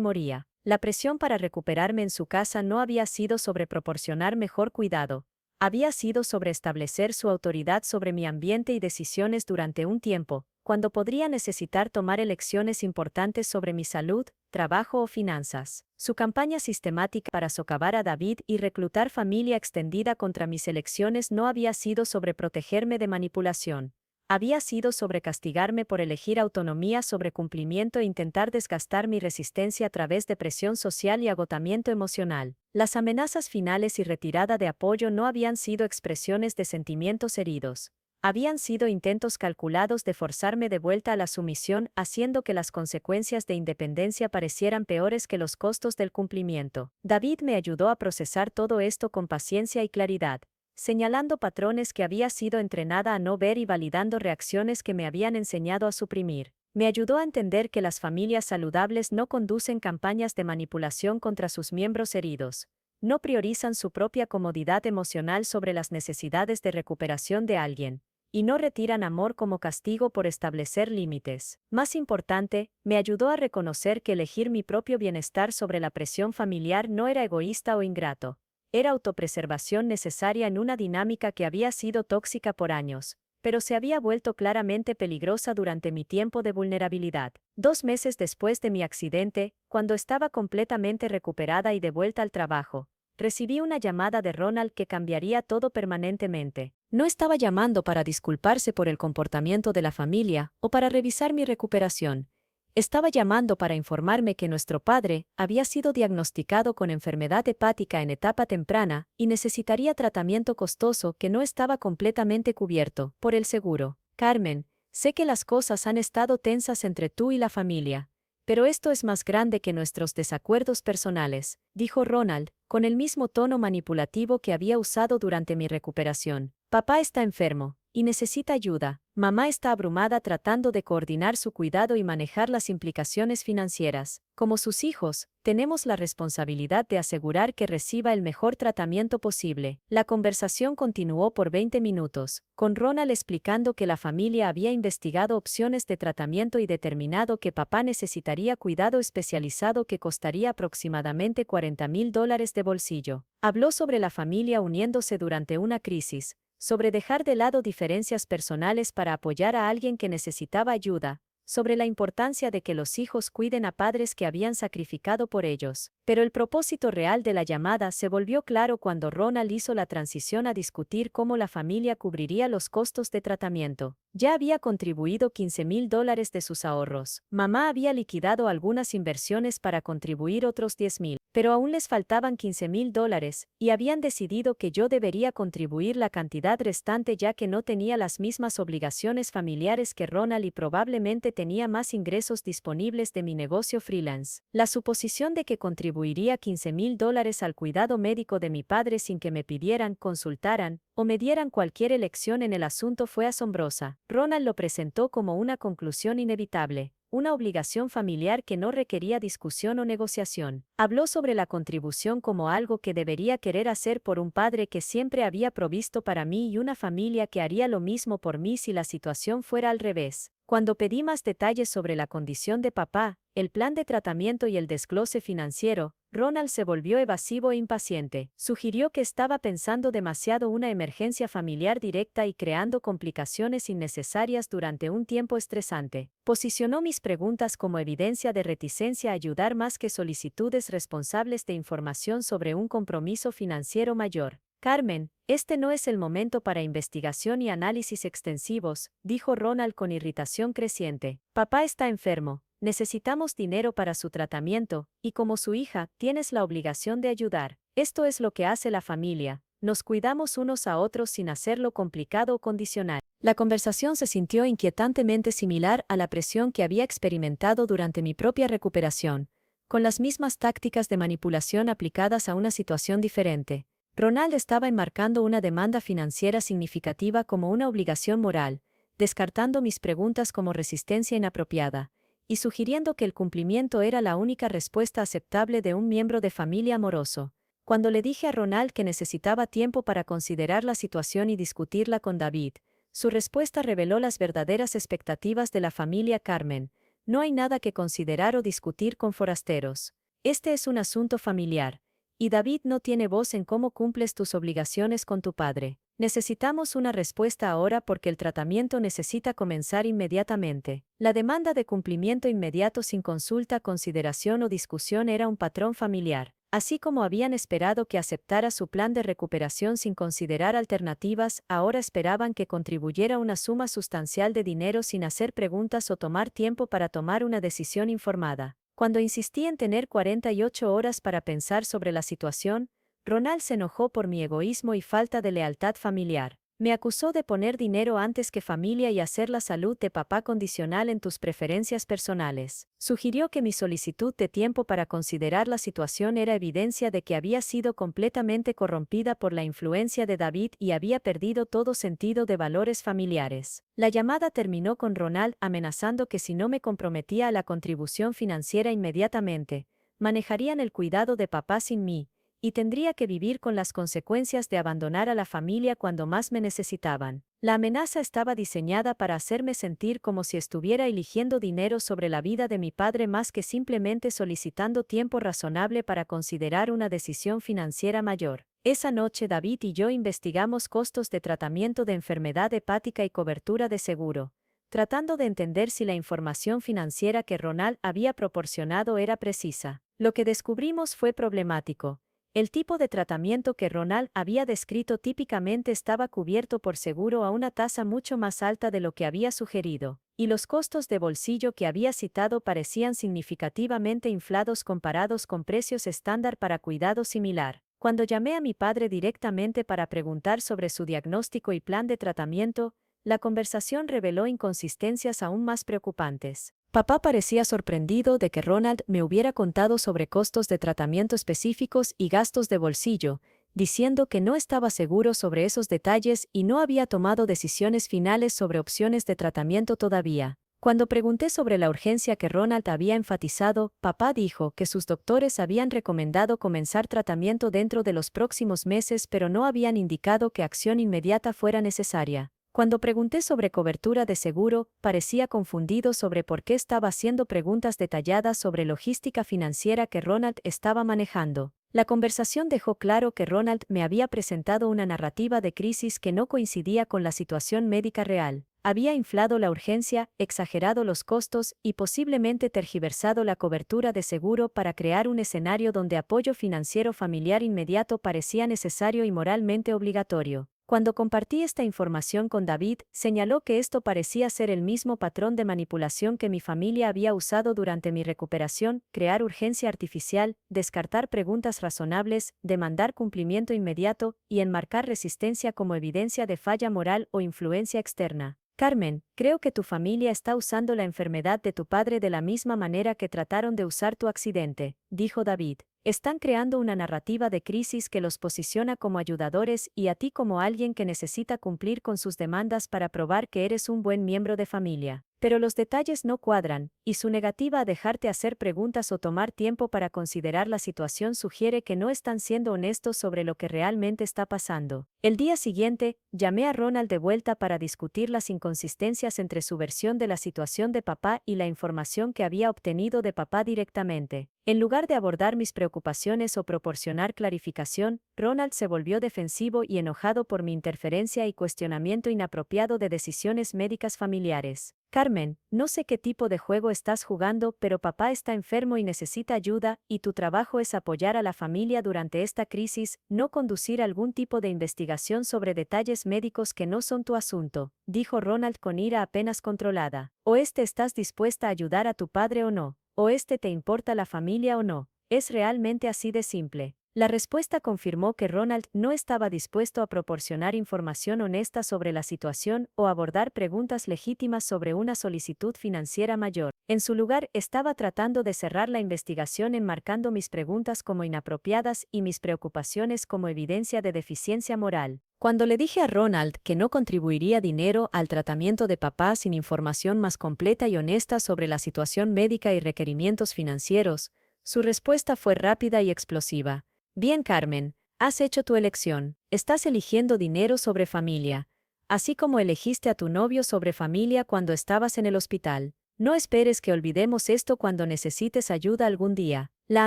moría. La presión para recuperarme en su casa no había sido sobre proporcionar mejor cuidado. Había sido sobre establecer su autoridad sobre mi ambiente y decisiones durante un tiempo, cuando podría necesitar tomar elecciones importantes sobre mi salud, trabajo o finanzas. Su campaña sistemática para socavar a David y reclutar familia extendida contra mis elecciones no había sido sobre protegerme de manipulación. Había sido sobre castigarme por elegir autonomía sobre cumplimiento e intentar desgastar mi resistencia a través de presión social y agotamiento emocional. Las amenazas finales y retirada de apoyo no habían sido expresiones de sentimientos heridos. Habían sido intentos calculados de forzarme de vuelta a la sumisión, haciendo que las consecuencias de independencia parecieran peores que los costos del cumplimiento. David me ayudó a procesar todo esto con paciencia y claridad, señalando patrones que había sido entrenada a no ver y validando reacciones que me habían enseñado a suprimir. Me ayudó a entender que las familias saludables no conducen campañas de manipulación contra sus miembros heridos, no priorizan su propia comodidad emocional sobre las necesidades de recuperación de alguien, y no retiran amor como castigo por establecer límites. Más importante, me ayudó a reconocer que elegir mi propio bienestar sobre la presión familiar no era egoísta o ingrato. Era autopreservación necesaria en una dinámica que había sido tóxica por años, pero se había vuelto claramente peligrosa durante mi tiempo de vulnerabilidad. 2 meses después de mi accidente, cuando estaba completamente recuperada y de vuelta al trabajo, recibí una llamada de Ronald que cambiaría todo permanentemente. No estaba llamando para disculparse por el comportamiento de la familia o para revisar mi recuperación. Estaba llamando para informarme que nuestro padre había sido diagnosticado con enfermedad hepática en etapa temprana y necesitaría tratamiento costoso que no estaba completamente cubierto por el seguro. Carmen, sé que las cosas han estado tensas entre tú y la familia, pero esto es más grande que nuestros desacuerdos personales, dijo Ronald, con el mismo tono manipulativo que había usado durante mi recuperación. Papá está enfermo y necesita ayuda. Mamá está abrumada tratando de coordinar su cuidado y manejar las implicaciones financieras. Como sus hijos, tenemos la responsabilidad de asegurar que reciba el mejor tratamiento posible. La conversación continuó por 20 minutos, con Ronald explicando que la familia había investigado opciones de tratamiento y determinado que papá necesitaría cuidado especializado que costaría aproximadamente $40,000 de bolsillo. Habló sobre la familia uniéndose durante una crisis, sobre dejar de lado diferencias personales para apoyar a alguien que necesitaba ayuda, sobre la importancia de que los hijos cuiden a padres que habían sacrificado por ellos. Pero el propósito real de la llamada se volvió claro cuando Ronald hizo la transición a discutir cómo la familia cubriría los costos de tratamiento. Ya había contribuido $15,000 de sus ahorros. Mamá había liquidado algunas inversiones para contribuir otros $10,000, pero aún les faltaban $15,000, y habían decidido que yo debería contribuir la cantidad restante ya que no tenía las mismas obligaciones familiares que Ronald y probablemente tenía más ingresos disponibles de mi negocio freelance. La suposición de que contribuiría $15,000 al cuidado médico de mi padre sin que me pidieran, consultaran, o me dieran cualquier elección en el asunto fue asombrosa. Ronald lo presentó como una conclusión inevitable, una obligación familiar que no requería discusión o negociación. Habló sobre la contribución como algo que debería querer hacer por un padre que siempre había provisto para mí y una familia que haría lo mismo por mí si la situación fuera al revés. Cuando pedí más detalles sobre la condición de papá, el plan de tratamiento y el desglose financiero, Ronald se volvió evasivo e impaciente. Sugirió que estaba pensando demasiado una emergencia familiar directa y creando complicaciones innecesarias durante un tiempo estresante. Posicionó mis preguntas como evidencia de reticencia a ayudar más que solicitudes responsables de información sobre un compromiso financiero mayor. Carmen, este no es el momento para investigación y análisis extensivos, dijo Ronald con irritación creciente. Papá está enfermo. Necesitamos dinero para su tratamiento, y como su hija, tienes la obligación de ayudar. Esto es lo que hace la familia. Nos cuidamos unos a otros sin hacerlo complicado o condicional. La conversación se sintió inquietantemente similar a la presión que había experimentado durante mi propia recuperación, con las mismas tácticas de manipulación aplicadas a una situación diferente. Ronald estaba enmarcando una demanda financiera significativa como una obligación moral, descartando mis preguntas como resistencia inapropiada, y sugiriendo que el cumplimiento era la única respuesta aceptable de un miembro de familia amoroso. Cuando le dije a Ronald que necesitaba tiempo para considerar la situación y discutirla con David, su respuesta reveló las verdaderas expectativas de la familia Carmen. No hay nada que considerar o discutir con forasteros. Este es un asunto familiar, y David no tiene voz en cómo cumples tus obligaciones con tu padre. Necesitamos una respuesta ahora porque el tratamiento necesita comenzar inmediatamente. La demanda de cumplimiento inmediato sin consulta, consideración o discusión era un patrón familiar. Así como habían esperado que aceptara su plan de recuperación sin considerar alternativas, ahora esperaban que contribuyera una suma sustancial de dinero sin hacer preguntas o tomar tiempo para tomar una decisión informada. Cuando insistí en tener 48 horas para pensar sobre la situación, Ronald se enojó por mi egoísmo y falta de lealtad familiar. Me acusó de poner dinero antes que familia y hacer la salud de papá condicional en tus preferencias personales. Sugirió que mi solicitud de tiempo para considerar la situación era evidencia de que había sido completamente corrompida por la influencia de David y había perdido todo sentido de valores familiares. La llamada terminó con Ronald amenazando que si no me comprometía a la contribución financiera inmediatamente, manejarían el cuidado de papá sin mí, y tendría que vivir con las consecuencias de abandonar a la familia cuando más me necesitaban. La amenaza estaba diseñada para hacerme sentir como si estuviera eligiendo dinero sobre la vida de mi padre más que simplemente solicitando tiempo razonable para considerar una decisión financiera mayor. Esa noche David y yo investigamos costos de tratamiento de enfermedad hepática y cobertura de seguro, tratando de entender si la información financiera que Ronald había proporcionado era precisa. Lo que descubrimos fue problemático. El tipo de tratamiento que Ronald había descrito típicamente estaba cubierto por seguro a una tasa mucho más alta de lo que había sugerido, y los costos de bolsillo que había citado parecían significativamente inflados comparados con precios estándar para cuidado similar. Cuando llamé a mi padre directamente para preguntar sobre su diagnóstico y plan de tratamiento, la conversación reveló inconsistencias aún más preocupantes. Papá parecía sorprendido de que Ronald me hubiera contado sobre costos de tratamiento específicos y gastos de bolsillo, diciendo que no estaba seguro sobre esos detalles y no había tomado decisiones finales sobre opciones de tratamiento todavía. Cuando pregunté sobre la urgencia que Ronald había enfatizado, papá dijo que sus doctores habían recomendado comenzar tratamiento dentro de los próximos meses, pero no habían indicado que acción inmediata fuera necesaria. Cuando pregunté sobre cobertura de seguro, parecía confundido sobre por qué estaba haciendo preguntas detalladas sobre logística financiera que Ronald estaba manejando. La conversación dejó claro que Ronald me había presentado una narrativa de crisis que no coincidía con la situación médica real. Había inflado la urgencia, exagerado los costos y posiblemente tergiversado la cobertura de seguro para crear un escenario donde apoyo financiero familiar inmediato parecía necesario y moralmente obligatorio. Cuando compartí esta información con David, señaló que esto parecía ser el mismo patrón de manipulación que mi familia había usado durante mi recuperación: crear urgencia artificial, descartar preguntas razonables, demandar cumplimiento inmediato y enmarcar resistencia como evidencia de falla moral o influencia externa. Carmen, creo que tu familia está usando la enfermedad de tu padre de la misma manera que trataron de usar tu accidente, dijo David. Están creando una narrativa de crisis que los posiciona como ayudadores y a ti como alguien que necesita cumplir con sus demandas para probar que eres un buen miembro de familia. Pero los detalles no cuadran, y su negativa a dejarte hacer preguntas o tomar tiempo para considerar la situación sugiere que no están siendo honestos sobre lo que realmente está pasando. El día siguiente, llamé a Ronald de vuelta para discutir las inconsistencias entre su versión de la situación de papá y la información que había obtenido de papá directamente. En lugar de abordar mis preocupaciones o proporcionar clarificación, Ronald se volvió defensivo y enojado por mi interferencia y cuestionamiento inapropiado de decisiones médicas familiares. Carmen, no sé qué tipo de juego estás jugando, pero papá está enfermo y necesita ayuda, y tu trabajo es apoyar a la familia durante esta crisis, no conducir algún tipo de investigación sobre detalles médicos que no son tu asunto, dijo Ronald con ira apenas controlada. O estás dispuesta a ayudar a tu padre o no. O te importa la familia o no. Es realmente así de simple. La respuesta confirmó que Ronald no estaba dispuesto a proporcionar información honesta sobre la situación o abordar preguntas legítimas sobre una solicitud financiera mayor. En su lugar, estaba tratando de cerrar la investigación enmarcando mis preguntas como inapropiadas y mis preocupaciones como evidencia de deficiencia moral. Cuando le dije a Ronald que no contribuiría dinero al tratamiento de papá sin información más completa y honesta sobre la situación médica y requerimientos financieros, su respuesta fue rápida y explosiva. Bien, Carmen, has hecho tu elección. Estás eligiendo dinero sobre familia, así como elegiste a tu novio sobre familia cuando estabas en el hospital. No esperes que olvidemos esto cuando necesites ayuda algún día. La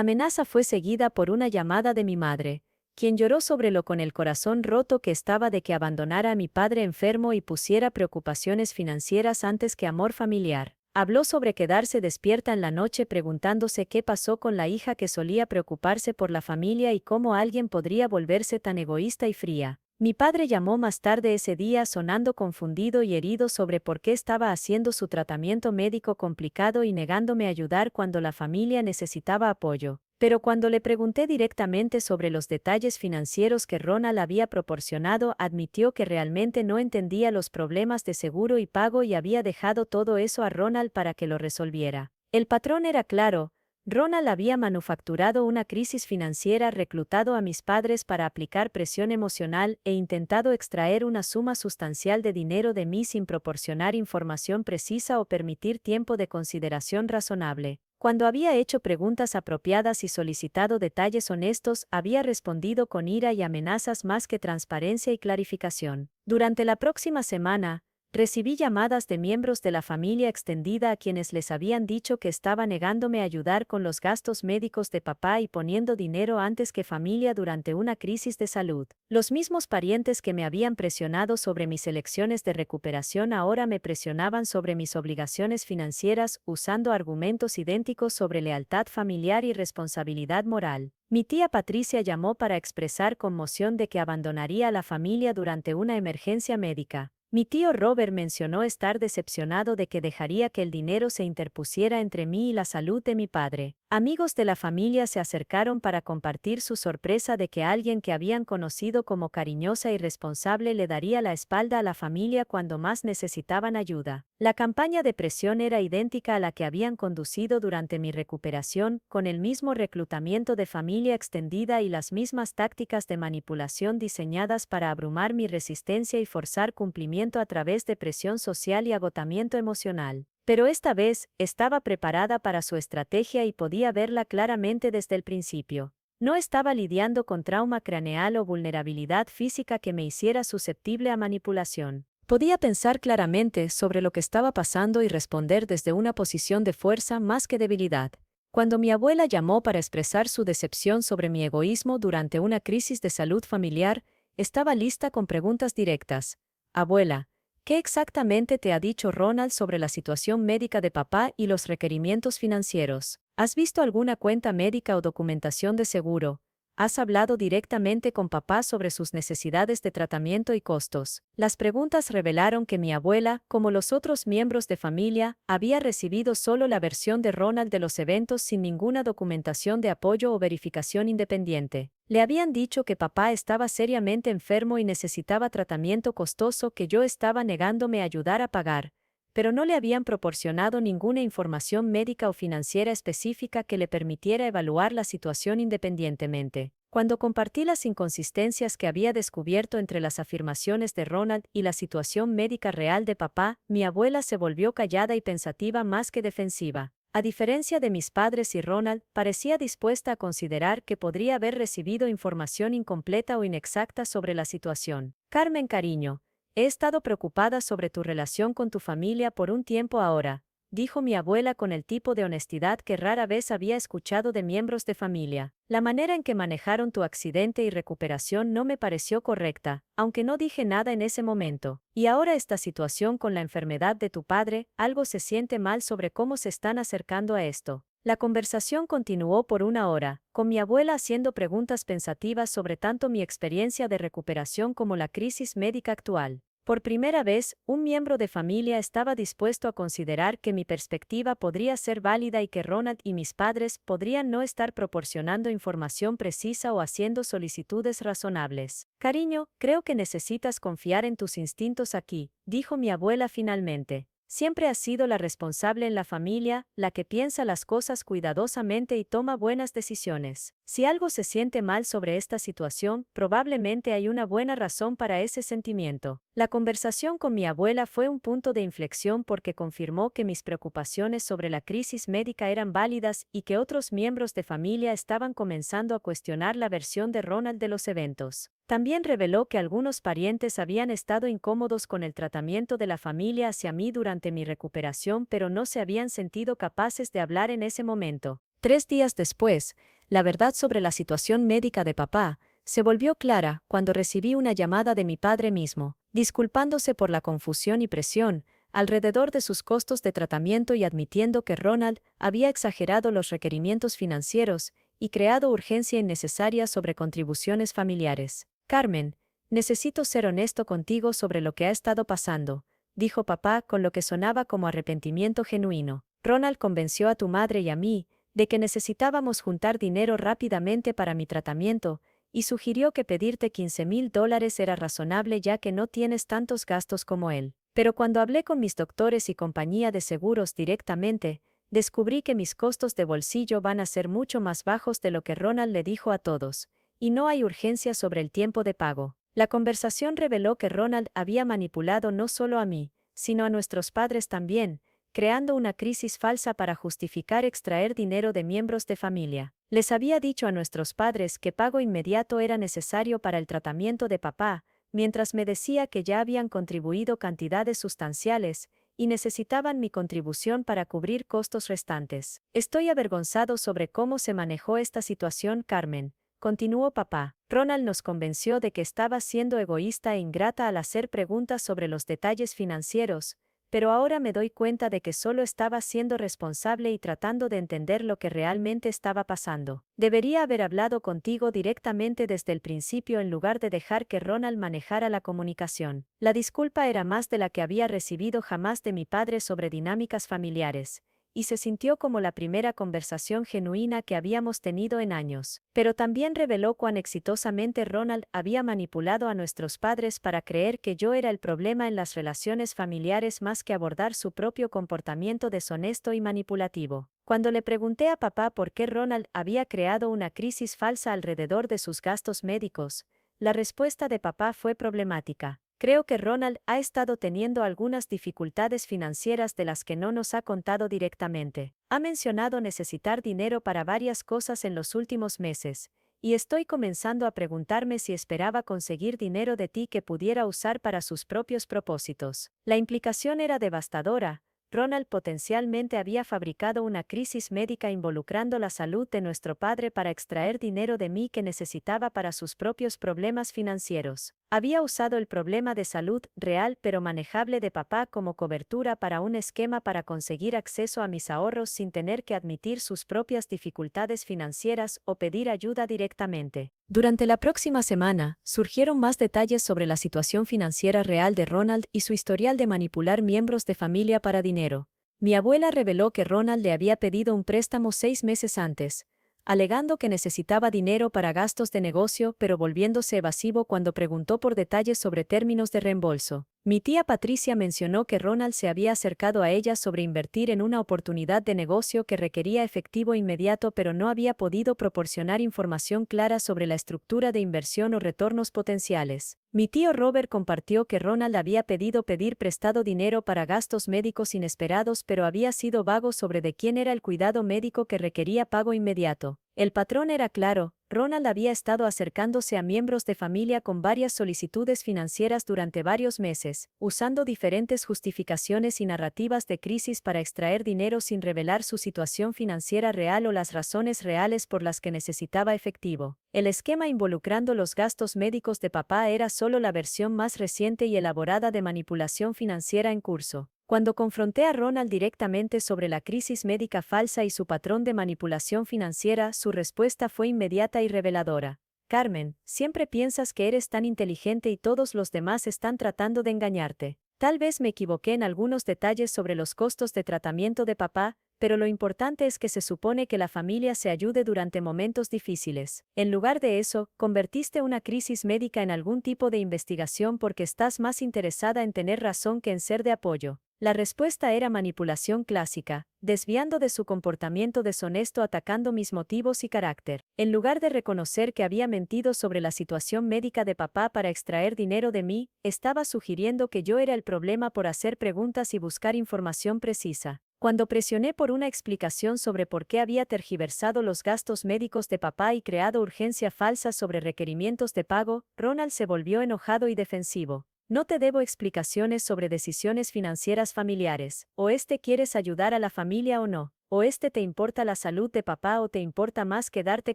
amenaza fue seguida por una llamada de mi madre, quien lloró sobre lo con el corazón roto que estaba de que abandonara a mi padre enfermo y pusiera preocupaciones financieras antes que amor familiar. Habló sobre quedarse despierta en la noche preguntándose qué pasó con la hija que solía preocuparse por la familia y cómo alguien podría volverse tan egoísta y fría. Mi padre llamó más tarde ese día sonando confundido y herido sobre por qué estaba haciendo su tratamiento médico complicado y negándome a ayudar cuando la familia necesitaba apoyo. Pero cuando le pregunté directamente sobre los detalles financieros que Ronald había proporcionado, admitió que realmente no entendía los problemas de seguro y pago y había dejado todo eso a Ronald para que lo resolviera. El patrón era claro. Ronald había manufacturado una crisis financiera, reclutado a mis padres para aplicar presión emocional e intentado extraer una suma sustancial de dinero de mí sin proporcionar información precisa o permitir tiempo de consideración razonable. Cuando había hecho preguntas apropiadas y solicitado detalles honestos, había respondido con ira y amenazas más que transparencia y clarificación. Durante la próxima semana, recibí llamadas de miembros de la familia extendida a quienes les habían dicho que estaba negándome a ayudar con los gastos médicos de papá y poniendo dinero antes que familia durante una crisis de salud. Los mismos parientes que me habían presionado sobre mis elecciones de recuperación ahora me presionaban sobre mis obligaciones financieras usando argumentos idénticos sobre lealtad familiar y responsabilidad moral. Mi tía Patricia llamó para expresar conmoción de que abandonaría a la familia durante una emergencia médica. Mi tío Robert mencionó estar decepcionado de que dejaría que el dinero se interpusiera entre mí y la salud de mi padre. Amigos de la familia se acercaron para compartir su sorpresa de que alguien que habían conocido como cariñosa y responsable le daría la espalda a la familia cuando más necesitaban ayuda. La campaña de presión era idéntica a la que habían conducido durante mi recuperación, con el mismo reclutamiento de familia extendida y las mismas tácticas de manipulación diseñadas para abrumar mi resistencia y forzar cumplimiento a través de presión social y agotamiento emocional. Pero esta vez, estaba preparada para su estrategia y podía verla claramente desde el principio. No estaba lidiando con trauma craneal o vulnerabilidad física que me hiciera susceptible a manipulación. Podía pensar claramente sobre lo que estaba pasando y responder desde una posición de fuerza más que debilidad. Cuando mi abuela llamó para expresar su decepción sobre mi egoísmo durante una crisis de salud familiar, estaba lista con preguntas directas. Abuela, ¿qué exactamente te ha dicho Ronald sobre la situación médica de papá y los requerimientos financieros? ¿Has visto alguna cuenta médica o documentación de seguro? ¿Has hablado directamente con papá sobre sus necesidades de tratamiento y costos? Las preguntas revelaron que mi abuela, como los otros miembros de familia, había recibido solo la versión de Ronald de los eventos sin ninguna documentación de apoyo o verificación independiente. Le habían dicho que papá estaba seriamente enfermo y necesitaba tratamiento costoso que yo estaba negándome a ayudar a pagar, pero no le habían proporcionado ninguna información médica o financiera específica que le permitiera evaluar la situación independientemente. Cuando compartí las inconsistencias que había descubierto entre las afirmaciones de Ronald y la situación médica real de papá, mi abuela se volvió callada y pensativa más que defensiva. A diferencia de mis padres y Ronald, parecía dispuesta a considerar que podría haber recibido información incompleta o inexacta sobre la situación. Carmen, cariño, he estado preocupada sobre tu relación con tu familia por un tiempo ahora, dijo mi abuela con el tipo de honestidad que rara vez había escuchado de miembros de familia. La manera en que manejaron tu accidente y recuperación no me pareció correcta, aunque no dije nada en ese momento. Y ahora esta situación con la enfermedad de tu padre, algo se siente mal sobre cómo se están acercando a esto. La conversación continuó por una hora, con mi abuela haciendo preguntas pensativas sobre tanto mi experiencia de recuperación como la crisis médica actual. Por primera vez, un miembro de familia estaba dispuesto a considerar que mi perspectiva podría ser válida y que Ronald y mis padres podrían no estar proporcionando información precisa o haciendo solicitudes razonables. Cariño, creo que necesitas confiar en tus instintos aquí, dijo mi abuela finalmente. Siempre has sido la responsable en la familia, la que piensa las cosas cuidadosamente y toma buenas decisiones. Si algo se siente mal sobre esta situación, probablemente hay una buena razón para ese sentimiento. La conversación con mi abuela fue un punto de inflexión porque confirmó que mis preocupaciones sobre la crisis médica eran válidas y que otros miembros de familia estaban comenzando a cuestionar la versión de Ronald de los eventos. También reveló que algunos parientes habían estado incómodos con el tratamiento de la familia hacia mí durante mi recuperación, pero no se habían sentido capaces de hablar en ese momento. 3 días después, la verdad sobre la situación médica de papá se volvió clara cuando recibí una llamada de mi padre mismo, disculpándose por la confusión y presión alrededor de sus costos de tratamiento y admitiendo que Ronald había exagerado los requerimientos financieros y creado urgencia innecesaria sobre contribuciones familiares. Carmen, necesito ser honesto contigo sobre lo que ha estado pasando, dijo papá con lo que sonaba como arrepentimiento genuino. Ronald convenció a tu madre y a mí de que necesitábamos juntar dinero rápidamente para mi tratamiento, y sugirió que pedirte $15,000 era razonable ya que no tienes tantos gastos como él. Pero cuando hablé con mis doctores y compañía de seguros directamente, descubrí que mis costos de bolsillo van a ser mucho más bajos de lo que Ronald le dijo a todos, y no hay urgencia sobre el tiempo de pago. La conversación reveló que Ronald había manipulado no solo a mí, sino a nuestros padres también, creando una crisis falsa para justificar extraer dinero de miembros de familia. Les había dicho a nuestros padres que pago inmediato era necesario para el tratamiento de papá, mientras me decía que ya habían contribuido cantidades sustanciales y necesitaban mi contribución para cubrir costos restantes. Estoy avergonzado sobre cómo se manejó esta situación, Carmen, continuó papá. Ronald nos convenció de que estaba siendo egoísta e ingrata al hacer preguntas sobre los detalles financieros, pero ahora me doy cuenta de que solo estaba siendo responsable y tratando de entender lo que realmente estaba pasando. Debería haber hablado contigo directamente desde el principio en lugar de dejar que Ronald manejara la comunicación. La disculpa era más de la que había recibido jamás de mi padre sobre dinámicas familiares, y se sintió como la primera conversación genuina que habíamos tenido en años. Pero también reveló cuán exitosamente Ronald había manipulado a nuestros padres para creer que yo era el problema en las relaciones familiares más que abordar su propio comportamiento deshonesto y manipulativo. Cuando le pregunté a papá por qué Ronald había creado una crisis falsa alrededor de sus gastos médicos, la respuesta de papá fue problemática. Creo que Ronald ha estado teniendo algunas dificultades financieras de las que no nos ha contado directamente. Ha mencionado necesitar dinero para varias cosas en los últimos meses, y estoy comenzando a preguntarme si esperaba conseguir dinero de ti que pudiera usar para sus propios propósitos. La implicación era devastadora. Ronald potencialmente había fabricado una crisis médica involucrando la salud de nuestro padre para extraer dinero de mí que necesitaba para sus propios problemas financieros. Había usado el problema de salud real pero manejable de papá como cobertura para un esquema para conseguir acceso a mis ahorros sin tener que admitir sus propias dificultades financieras o pedir ayuda directamente. Durante la próxima semana, surgieron más detalles sobre la situación financiera real de Ronald y su historial de manipular miembros de familia para dinero. Mi abuela reveló que Ronald le había pedido un préstamo 6 meses antes, alegando que necesitaba dinero para gastos de negocio pero volviéndose evasivo cuando preguntó por detalles sobre términos de reembolso. Mi tía Patricia mencionó que Ronald se había acercado a ella sobre invertir en una oportunidad de negocio que requería efectivo inmediato pero no había podido proporcionar información clara sobre la estructura de inversión o retornos potenciales. Mi tío Robert compartió que Ronald había pedido pedir prestado dinero para gastos médicos inesperados pero había sido vago sobre de quién era el cuidado médico que requería pago inmediato. El patrón era claro. Ronald había estado acercándose a miembros de familia con varias solicitudes financieras durante varios meses, usando diferentes justificaciones y narrativas de crisis para extraer dinero sin revelar su situación financiera real o las razones reales por las que necesitaba efectivo. El esquema involucrando los gastos médicos de papá era solo la versión más reciente y elaborada de manipulación financiera en curso. Cuando confronté a Ronald directamente sobre la crisis médica falsa y su patrón de manipulación financiera, su respuesta fue inmediata y reveladora. Carmen, siempre piensas que eres tan inteligente y todos los demás están tratando de engañarte. Tal vez me equivoqué en algunos detalles sobre los costos de tratamiento de papá, pero lo importante es que se supone que la familia se ayude durante momentos difíciles. En lugar de eso, convertiste una crisis médica en algún tipo de investigación porque estás más interesada en tener razón que en ser de apoyo. La respuesta era manipulación clásica, desviando de su comportamiento deshonesto atacando mis motivos y carácter. En lugar de reconocer que había mentido sobre la situación médica de papá para extraer dinero de mí, estaba sugiriendo que yo era el problema por hacer preguntas y buscar información precisa. Cuando presioné por una explicación sobre por qué había tergiversado los gastos médicos de papá y creado urgencia falsa sobre requerimientos de pago, Ronald se volvió enojado y defensivo. No te debo explicaciones sobre decisiones financieras familiares. O quieres ayudar a la familia o no. O te importa la salud de papá o te importa más quedarte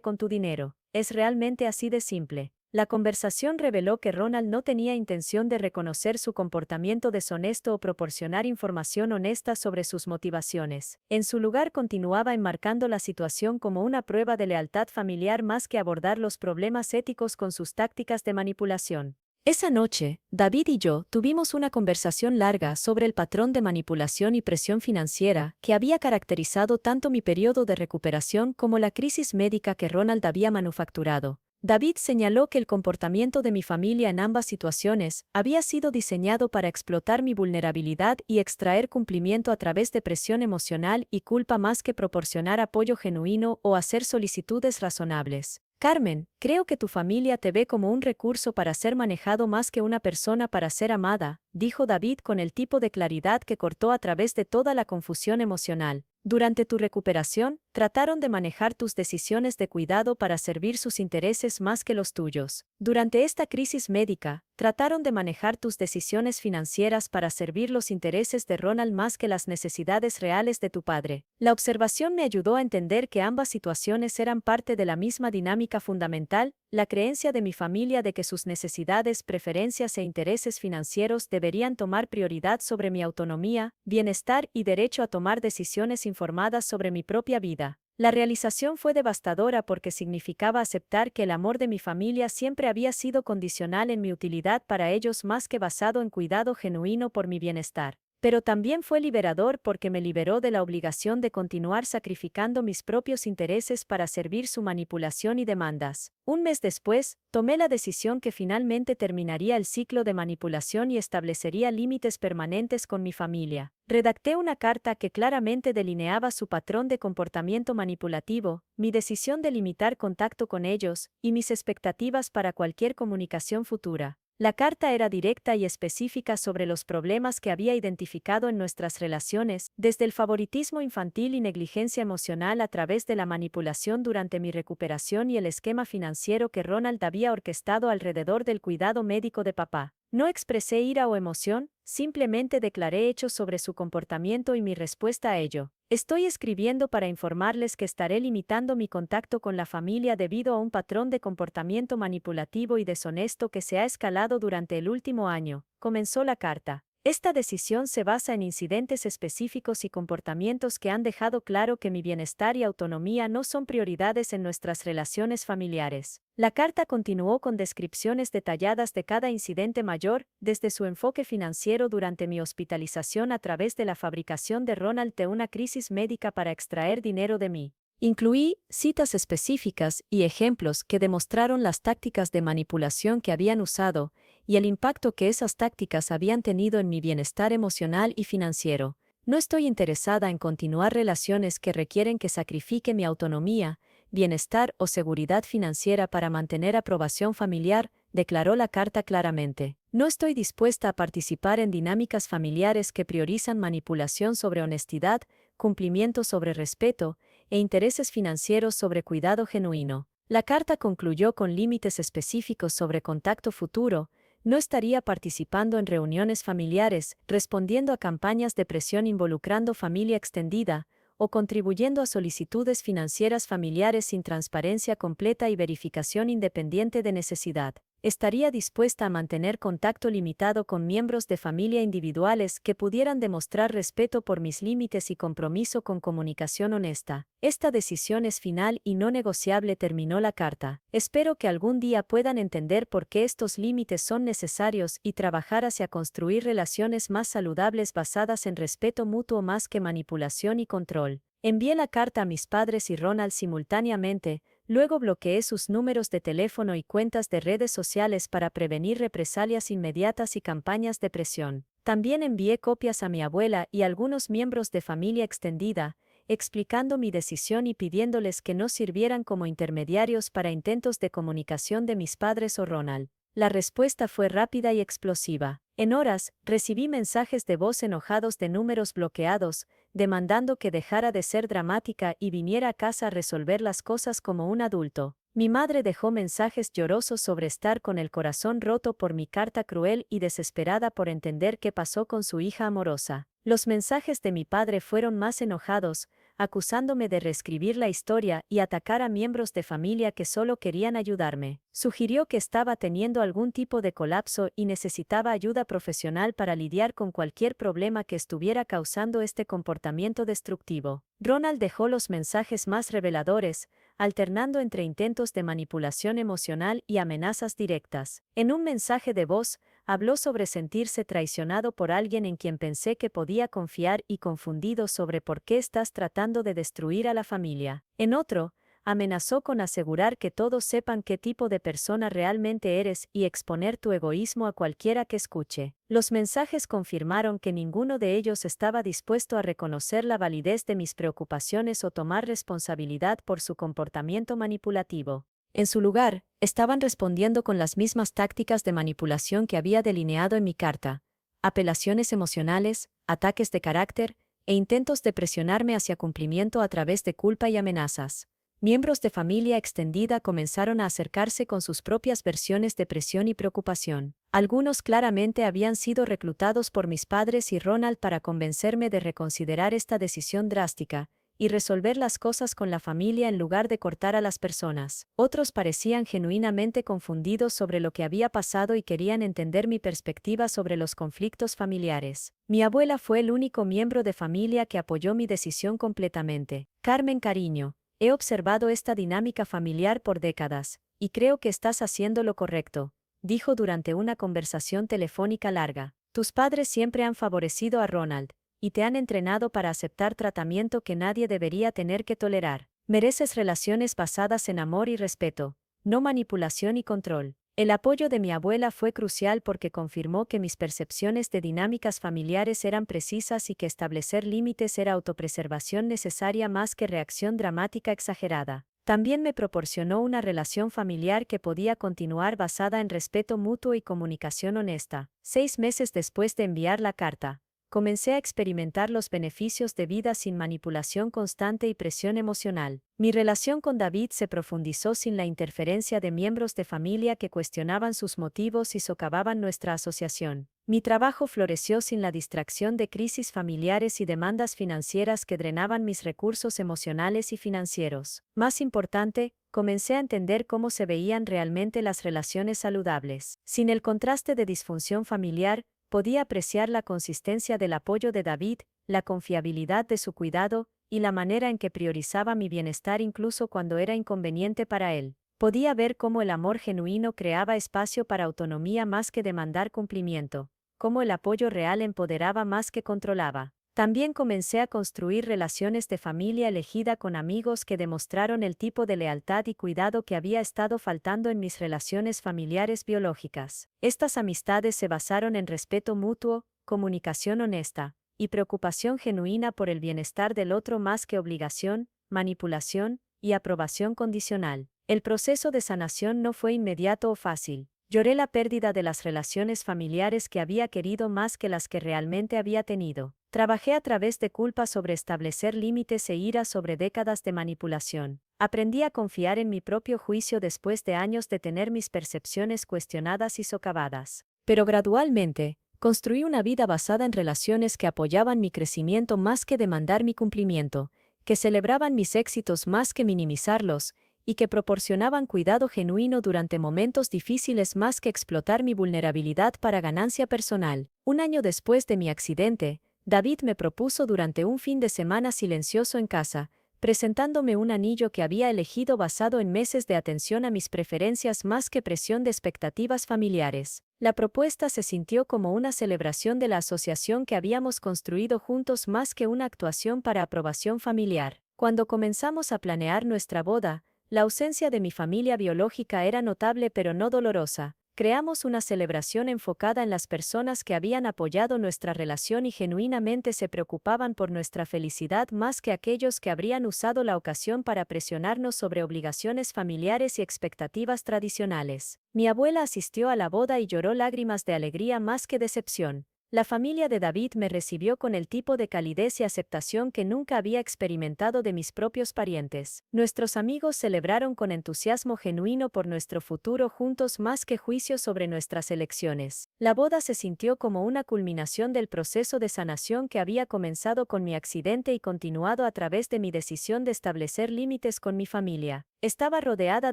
con tu dinero. Es realmente así de simple. La conversación reveló que Ronald no tenía intención de reconocer su comportamiento deshonesto o proporcionar información honesta sobre sus motivaciones. En su lugar continuaba enmarcando la situación como una prueba de lealtad familiar más que abordar los problemas éticos con sus tácticas de manipulación. Esa noche, David y yo tuvimos una conversación larga sobre el patrón de manipulación y presión financiera que había caracterizado tanto mi periodo de recuperación como la crisis médica que Ronald había manufacturado. David señaló que el comportamiento de mi familia en ambas situaciones había sido diseñado para explotar mi vulnerabilidad y extraer cumplimiento a través de presión emocional y culpa más que proporcionar apoyo genuino o hacer solicitudes razonables. Carmen, creo que tu familia te ve como un recurso para ser manejado más que una persona para ser amada, dijo David con el tipo de claridad que cortó a través de toda la confusión emocional. Durante tu recuperación, trataron de manejar tus decisiones de cuidado para servir sus intereses más que los tuyos. Durante esta crisis médica, trataron de manejar tus decisiones financieras para servir los intereses de Ronald más que las necesidades reales de tu padre. La observación me ayudó a entender que ambas situaciones eran parte de la misma dinámica fundamental, la creencia de mi familia de que sus necesidades, preferencias e intereses financieros deberían tomar prioridad sobre mi autonomía, bienestar y derecho a tomar decisiones informadas sobre mi propia vida. La realización fue devastadora porque significaba aceptar que el amor de mi familia siempre había sido condicional en mi utilidad para ellos más que basado en cuidado genuino por mi bienestar. Pero también fue liberador porque me liberó de la obligación de continuar sacrificando mis propios intereses para servir su manipulación y demandas. Un mes después, tomé la decisión que finalmente terminaría el ciclo de manipulación y establecería límites permanentes con mi familia. Redacté una carta que claramente delineaba su patrón de comportamiento manipulativo, mi decisión de limitar contacto con ellos, y mis expectativas para cualquier comunicación futura. La carta era directa y específica sobre los problemas que había identificado en nuestras relaciones, desde el favoritismo infantil y negligencia emocional a través de la manipulación durante mi recuperación y el esquema financiero que Ronald había orquestado alrededor del cuidado médico de papá. No expresé ira o emoción, simplemente declaré hechos sobre su comportamiento y mi respuesta a ello. Estoy escribiendo para informarles que estaré limitando mi contacto con la familia debido a un patrón de comportamiento manipulativo y deshonesto que se ha escalado durante el último año, comenzó la carta. Esta decisión se basa en incidentes específicos y comportamientos que han dejado claro que mi bienestar y autonomía no son prioridades en nuestras relaciones familiares. La carta continuó con descripciones detalladas de cada incidente mayor, desde su enfoque financiero durante mi hospitalización a través de la fabricación de Ronald de una crisis médica para extraer dinero de mí. Incluí citas específicas y ejemplos que demostraron las tácticas de manipulación que habían usado y el impacto que esas tácticas habían tenido en mi bienestar emocional y financiero. No estoy interesada en continuar relaciones que requieren que sacrifique mi autonomía, bienestar o seguridad financiera para mantener aprobación familiar, declaró la carta claramente. No estoy dispuesta a participar en dinámicas familiares que priorizan manipulación sobre honestidad, cumplimiento sobre respeto, e intereses financieros sobre cuidado genuino. La carta concluyó con límites específicos sobre contacto futuro. No estaría participando en reuniones familiares, respondiendo a campañas de presión involucrando familia extendida, o contribuyendo a solicitudes financieras familiares sin transparencia completa y verificación independiente de necesidad. Estaría dispuesta a mantener contacto limitado con miembros de familia individuales que pudieran demostrar respeto por mis límites y compromiso con comunicación honesta. Esta decisión es final y no negociable, terminó la carta. Espero que algún día puedan entender por qué estos límites son necesarios y trabajar hacia construir relaciones más saludables basadas en respeto mutuo más que manipulación y control. Envié la carta a mis padres y Ronald simultáneamente. Luego bloqueé sus números de teléfono y cuentas de redes sociales para prevenir represalias inmediatas y campañas de presión. También envié copias a mi abuela y algunos miembros de familia extendida, explicando mi decisión y pidiéndoles que no sirvieran como intermediarios para intentos de comunicación de mis padres o Ronald. La respuesta fue rápida y explosiva. En horas, recibí mensajes de voz enojados de números bloqueados, demandando que dejara de ser dramática y viniera a casa a resolver las cosas como un adulto. Mi madre dejó mensajes llorosos sobre estar con el corazón roto por mi carta cruel y desesperada por entender qué pasó con su hija amorosa. Los mensajes de mi padre fueron más enojados, acusándome de reescribir la historia y atacar a miembros de familia que solo querían ayudarme. Sugirió que estaba teniendo algún tipo de colapso y necesitaba ayuda profesional para lidiar con cualquier problema que estuviera causando este comportamiento destructivo. Ronald dejó los mensajes más reveladores, alternando entre intentos de manipulación emocional y amenazas directas. En un mensaje de voz, habló sobre sentirse traicionado por alguien en quien pensé que podía confiar y confundido sobre por qué estás tratando de destruir a la familia. En otro, amenazó con asegurar que todos sepan qué tipo de persona realmente eres y exponer tu egoísmo a cualquiera que escuche. Los mensajes confirmaron que ninguno de ellos estaba dispuesto a reconocer la validez de mis preocupaciones o tomar responsabilidad por su comportamiento manipulativo. En su lugar, estaban respondiendo con las mismas tácticas de manipulación que había delineado en mi carta. apelaciones emocionales, ataques de carácter, e intentos de presionarme hacia cumplimiento a través de culpa y amenazas. Miembros de familia extendida comenzaron a acercarse con sus propias versiones de presión y preocupación. Algunos claramente habían sido reclutados por mis padres y Ronald para convencerme de reconsiderar esta decisión drástica y resolver las cosas con la familia en lugar de cortar a las personas. Otros parecían genuinamente confundidos sobre lo que había pasado y querían entender mi perspectiva sobre los conflictos familiares. Mi abuela fue el único miembro de familia que apoyó mi decisión completamente. Carmen, cariño, he observado esta dinámica familiar por décadas, y creo que estás haciendo lo correcto, dijo durante una conversación telefónica larga. Tus padres siempre han favorecido a Ronald, y te han entrenado para aceptar tratamiento que nadie debería tener que tolerar. Mereces relaciones basadas en amor y respeto, no manipulación y control. El apoyo de mi abuela fue crucial porque confirmó que mis percepciones de dinámicas familiares eran precisas y que establecer límites era autopreservación necesaria más que reacción dramática exagerada. También me proporcionó una relación familiar que podía continuar basada en respeto mutuo y comunicación honesta. 6 meses después de enviar la carta, comencé a experimentar los beneficios de vida sin manipulación constante y presión emocional. Mi relación con David se profundizó sin la interferencia de miembros de familia que cuestionaban sus motivos y socavaban nuestra asociación. Mi trabajo floreció sin la distracción de crisis familiares y demandas financieras que drenaban mis recursos emocionales y financieros. Más importante, comencé a entender cómo se veían realmente las relaciones saludables. Sin el contraste de disfunción familiar, podía apreciar la consistencia del apoyo de David, la confiabilidad de su cuidado, y la manera en que priorizaba mi bienestar incluso cuando era inconveniente para él. Podía ver cómo el amor genuino creaba espacio para autonomía más que demandar cumplimiento, cómo el apoyo real empoderaba más que controlaba. También comencé a construir relaciones de familia elegida con amigos que demostraron el tipo de lealtad y cuidado que había estado faltando en mis relaciones familiares biológicas. Estas amistades se basaron en respeto mutuo, comunicación honesta, y preocupación genuina por el bienestar del otro más que obligación, manipulación y aprobación condicional. El proceso de sanación no fue inmediato o fácil. Lloré la pérdida de las relaciones familiares que había querido más que las que realmente había tenido. Trabajé a través de culpa sobre establecer límites e ira sobre décadas de manipulación. Aprendí a confiar en mi propio juicio después de años de tener mis percepciones cuestionadas y socavadas. Pero gradualmente, construí una vida basada en relaciones que apoyaban mi crecimiento más que demandar mi cumplimiento, que celebraban mis éxitos más que minimizarlos, y que proporcionaban cuidado genuino durante momentos difíciles más que explotar mi vulnerabilidad para ganancia personal. Un año después de mi accidente, David me propuso durante un fin de semana silencioso en casa, presentándome un anillo que había elegido basado en meses de atención a mis preferencias más que presión de expectativas familiares. La propuesta se sintió como una celebración de la asociación que habíamos construido juntos más que una actuación para aprobación familiar. Cuando comenzamos a planear nuestra boda, la ausencia de mi familia biológica era notable pero no dolorosa. Creamos una celebración enfocada en las personas que habían apoyado nuestra relación y genuinamente se preocupaban por nuestra felicidad más que aquellos que habrían usado la ocasión para presionarnos sobre obligaciones familiares y expectativas tradicionales. Mi abuela asistió a la boda y lloró lágrimas de alegría más que decepción. La familia de David me recibió con el tipo de calidez y aceptación que nunca había experimentado de mis propios parientes. Nuestros amigos celebraron con entusiasmo genuino por nuestro futuro juntos más que juicios sobre nuestras elecciones. La boda se sintió como una culminación del proceso de sanación que había comenzado con mi accidente y continuado a través de mi decisión de establecer límites con mi familia. Estaba rodeada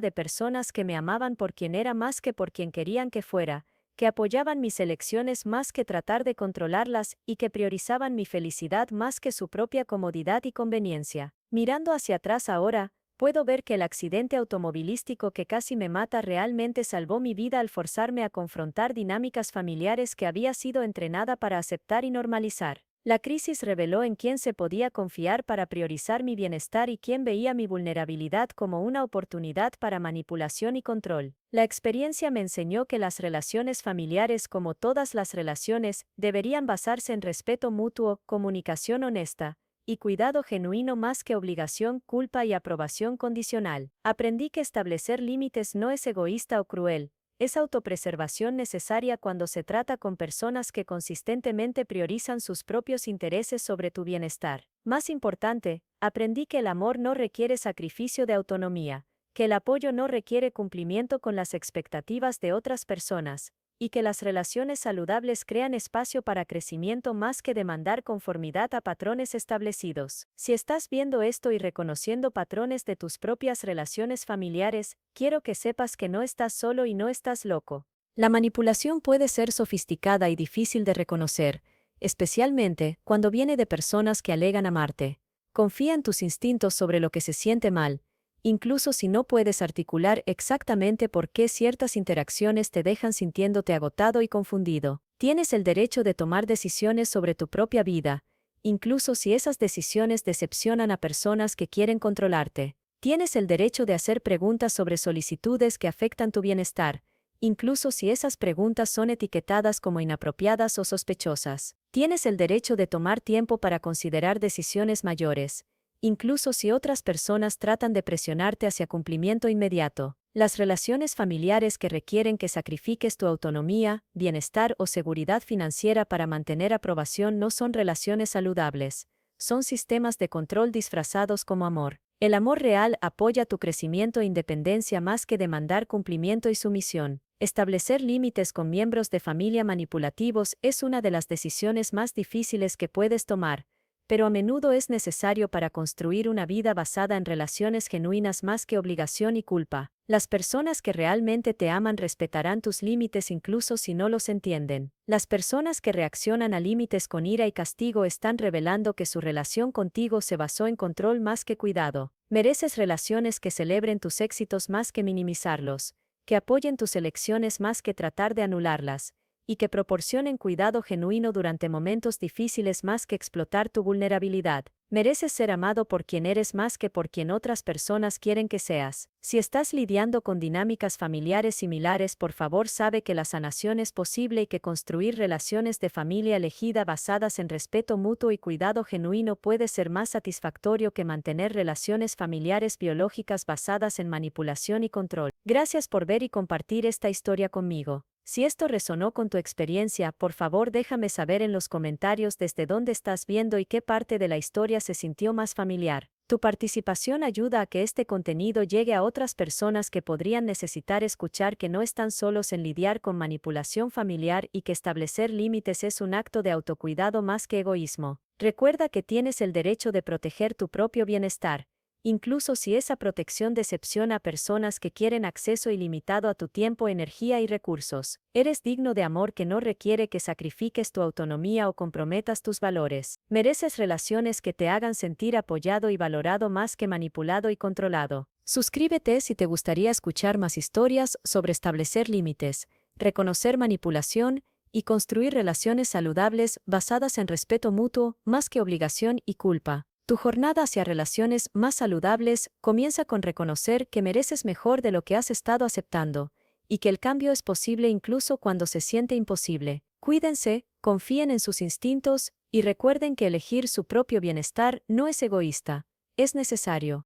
de personas que me amaban por quien era más que por quien querían que fuera, que apoyaban mis elecciones más que tratar de controlarlas y que priorizaban mi felicidad más que su propia comodidad y conveniencia. Mirando hacia atrás ahora, puedo ver que el accidente automovilístico que casi me mata realmente salvó mi vida al forzarme a confrontar dinámicas familiares que había sido entrenada para aceptar y normalizar. La crisis reveló en quién se podía confiar para priorizar mi bienestar y quién veía mi vulnerabilidad como una oportunidad para manipulación y control. La experiencia me enseñó que las relaciones familiares, como todas las relaciones, deberían basarse en respeto mutuo, comunicación honesta, y cuidado genuino más que obligación, culpa y aprobación condicional. Aprendí que establecer límites no es egoísta o cruel, Es autopreservación necesaria cuando se trata con personas que consistentemente priorizan sus propios intereses sobre tu bienestar. Más importante, aprendí que el amor no requiere sacrificio de autonomía, que el apoyo no requiere cumplimiento con las expectativas de otras personas, y que las relaciones saludables crean espacio para crecimiento más que demandar conformidad a patrones establecidos. Si estás viendo esto y reconociendo patrones de tus propias relaciones familiares, quiero que sepas que no estás solo y no estás loco. La manipulación puede ser sofisticada y difícil de reconocer, especialmente cuando viene de personas que alegan amarte. Confía en tus instintos sobre lo que se siente mal, incluso si no puedes articular exactamente por qué ciertas interacciones te dejan sintiéndote agotado y confundido. Tienes el derecho de tomar decisiones sobre tu propia vida, incluso si esas decisiones decepcionan a personas que quieren controlarte. Tienes el derecho de hacer preguntas sobre solicitudes que afectan tu bienestar, incluso si esas preguntas son etiquetadas como inapropiadas o sospechosas. Tienes el derecho de tomar tiempo para considerar decisiones mayores, incluso si otras personas tratan de presionarte hacia cumplimiento inmediato. Las relaciones familiares que requieren que sacrifiques tu autonomía, bienestar o seguridad financiera para mantener aprobación no son relaciones saludables, son sistemas de control disfrazados como amor. El amor real apoya tu crecimiento e independencia más que demandar cumplimiento y sumisión. Establecer límites con miembros de familia manipulativos es una de las decisiones más difíciles que puedes tomar, pero a menudo es necesario para construir una vida basada en relaciones genuinas más que obligación y culpa. Las personas que realmente te aman respetarán tus límites incluso si no los entienden. Las personas que reaccionan a límites con ira y castigo están revelando que su relación contigo se basó en control más que cuidado. Mereces relaciones que celebren tus éxitos más que minimizarlos, que apoyen tus elecciones más que tratar de anularlas, y que proporcionen cuidado genuino durante momentos difíciles más que explotar tu vulnerabilidad. Mereces ser amado por quien eres más que por quien otras personas quieren que seas. Si estás lidiando con dinámicas familiares similares, por favor sabe que la sanación es posible y que construir relaciones de familia elegida basadas en respeto mutuo y cuidado genuino puede ser más satisfactorio que mantener relaciones familiares biológicas basadas en manipulación y control. Gracias por ver y compartir esta historia conmigo. Si esto resonó con tu experiencia, por favor déjame saber en los comentarios desde dónde estás viendo y qué parte de la historia se sintió más familiar. Tu participación ayuda a que este contenido llegue a otras personas que podrían necesitar escuchar que no están solos en lidiar con manipulación familiar y que establecer límites es un acto de autocuidado más que egoísmo. Recuerda que tienes el derecho de proteger tu propio bienestar, incluso si esa protección decepciona a personas que quieren acceso ilimitado a tu tiempo, energía y recursos. Eres digno de amor que no requiere que sacrifiques tu autonomía o comprometas tus valores. Mereces relaciones que te hagan sentir apoyado y valorado más que manipulado y controlado. Suscríbete si te gustaría escuchar más historias sobre establecer límites, reconocer manipulación y construir relaciones saludables basadas en respeto mutuo más que obligación y culpa. Tu jornada hacia relaciones más saludables comienza con reconocer que mereces mejor de lo que has estado aceptando, y que el cambio es posible incluso cuando se siente imposible. Cuídense, confíen en sus instintos, y recuerden que elegir su propio bienestar no es egoísta, es necesario.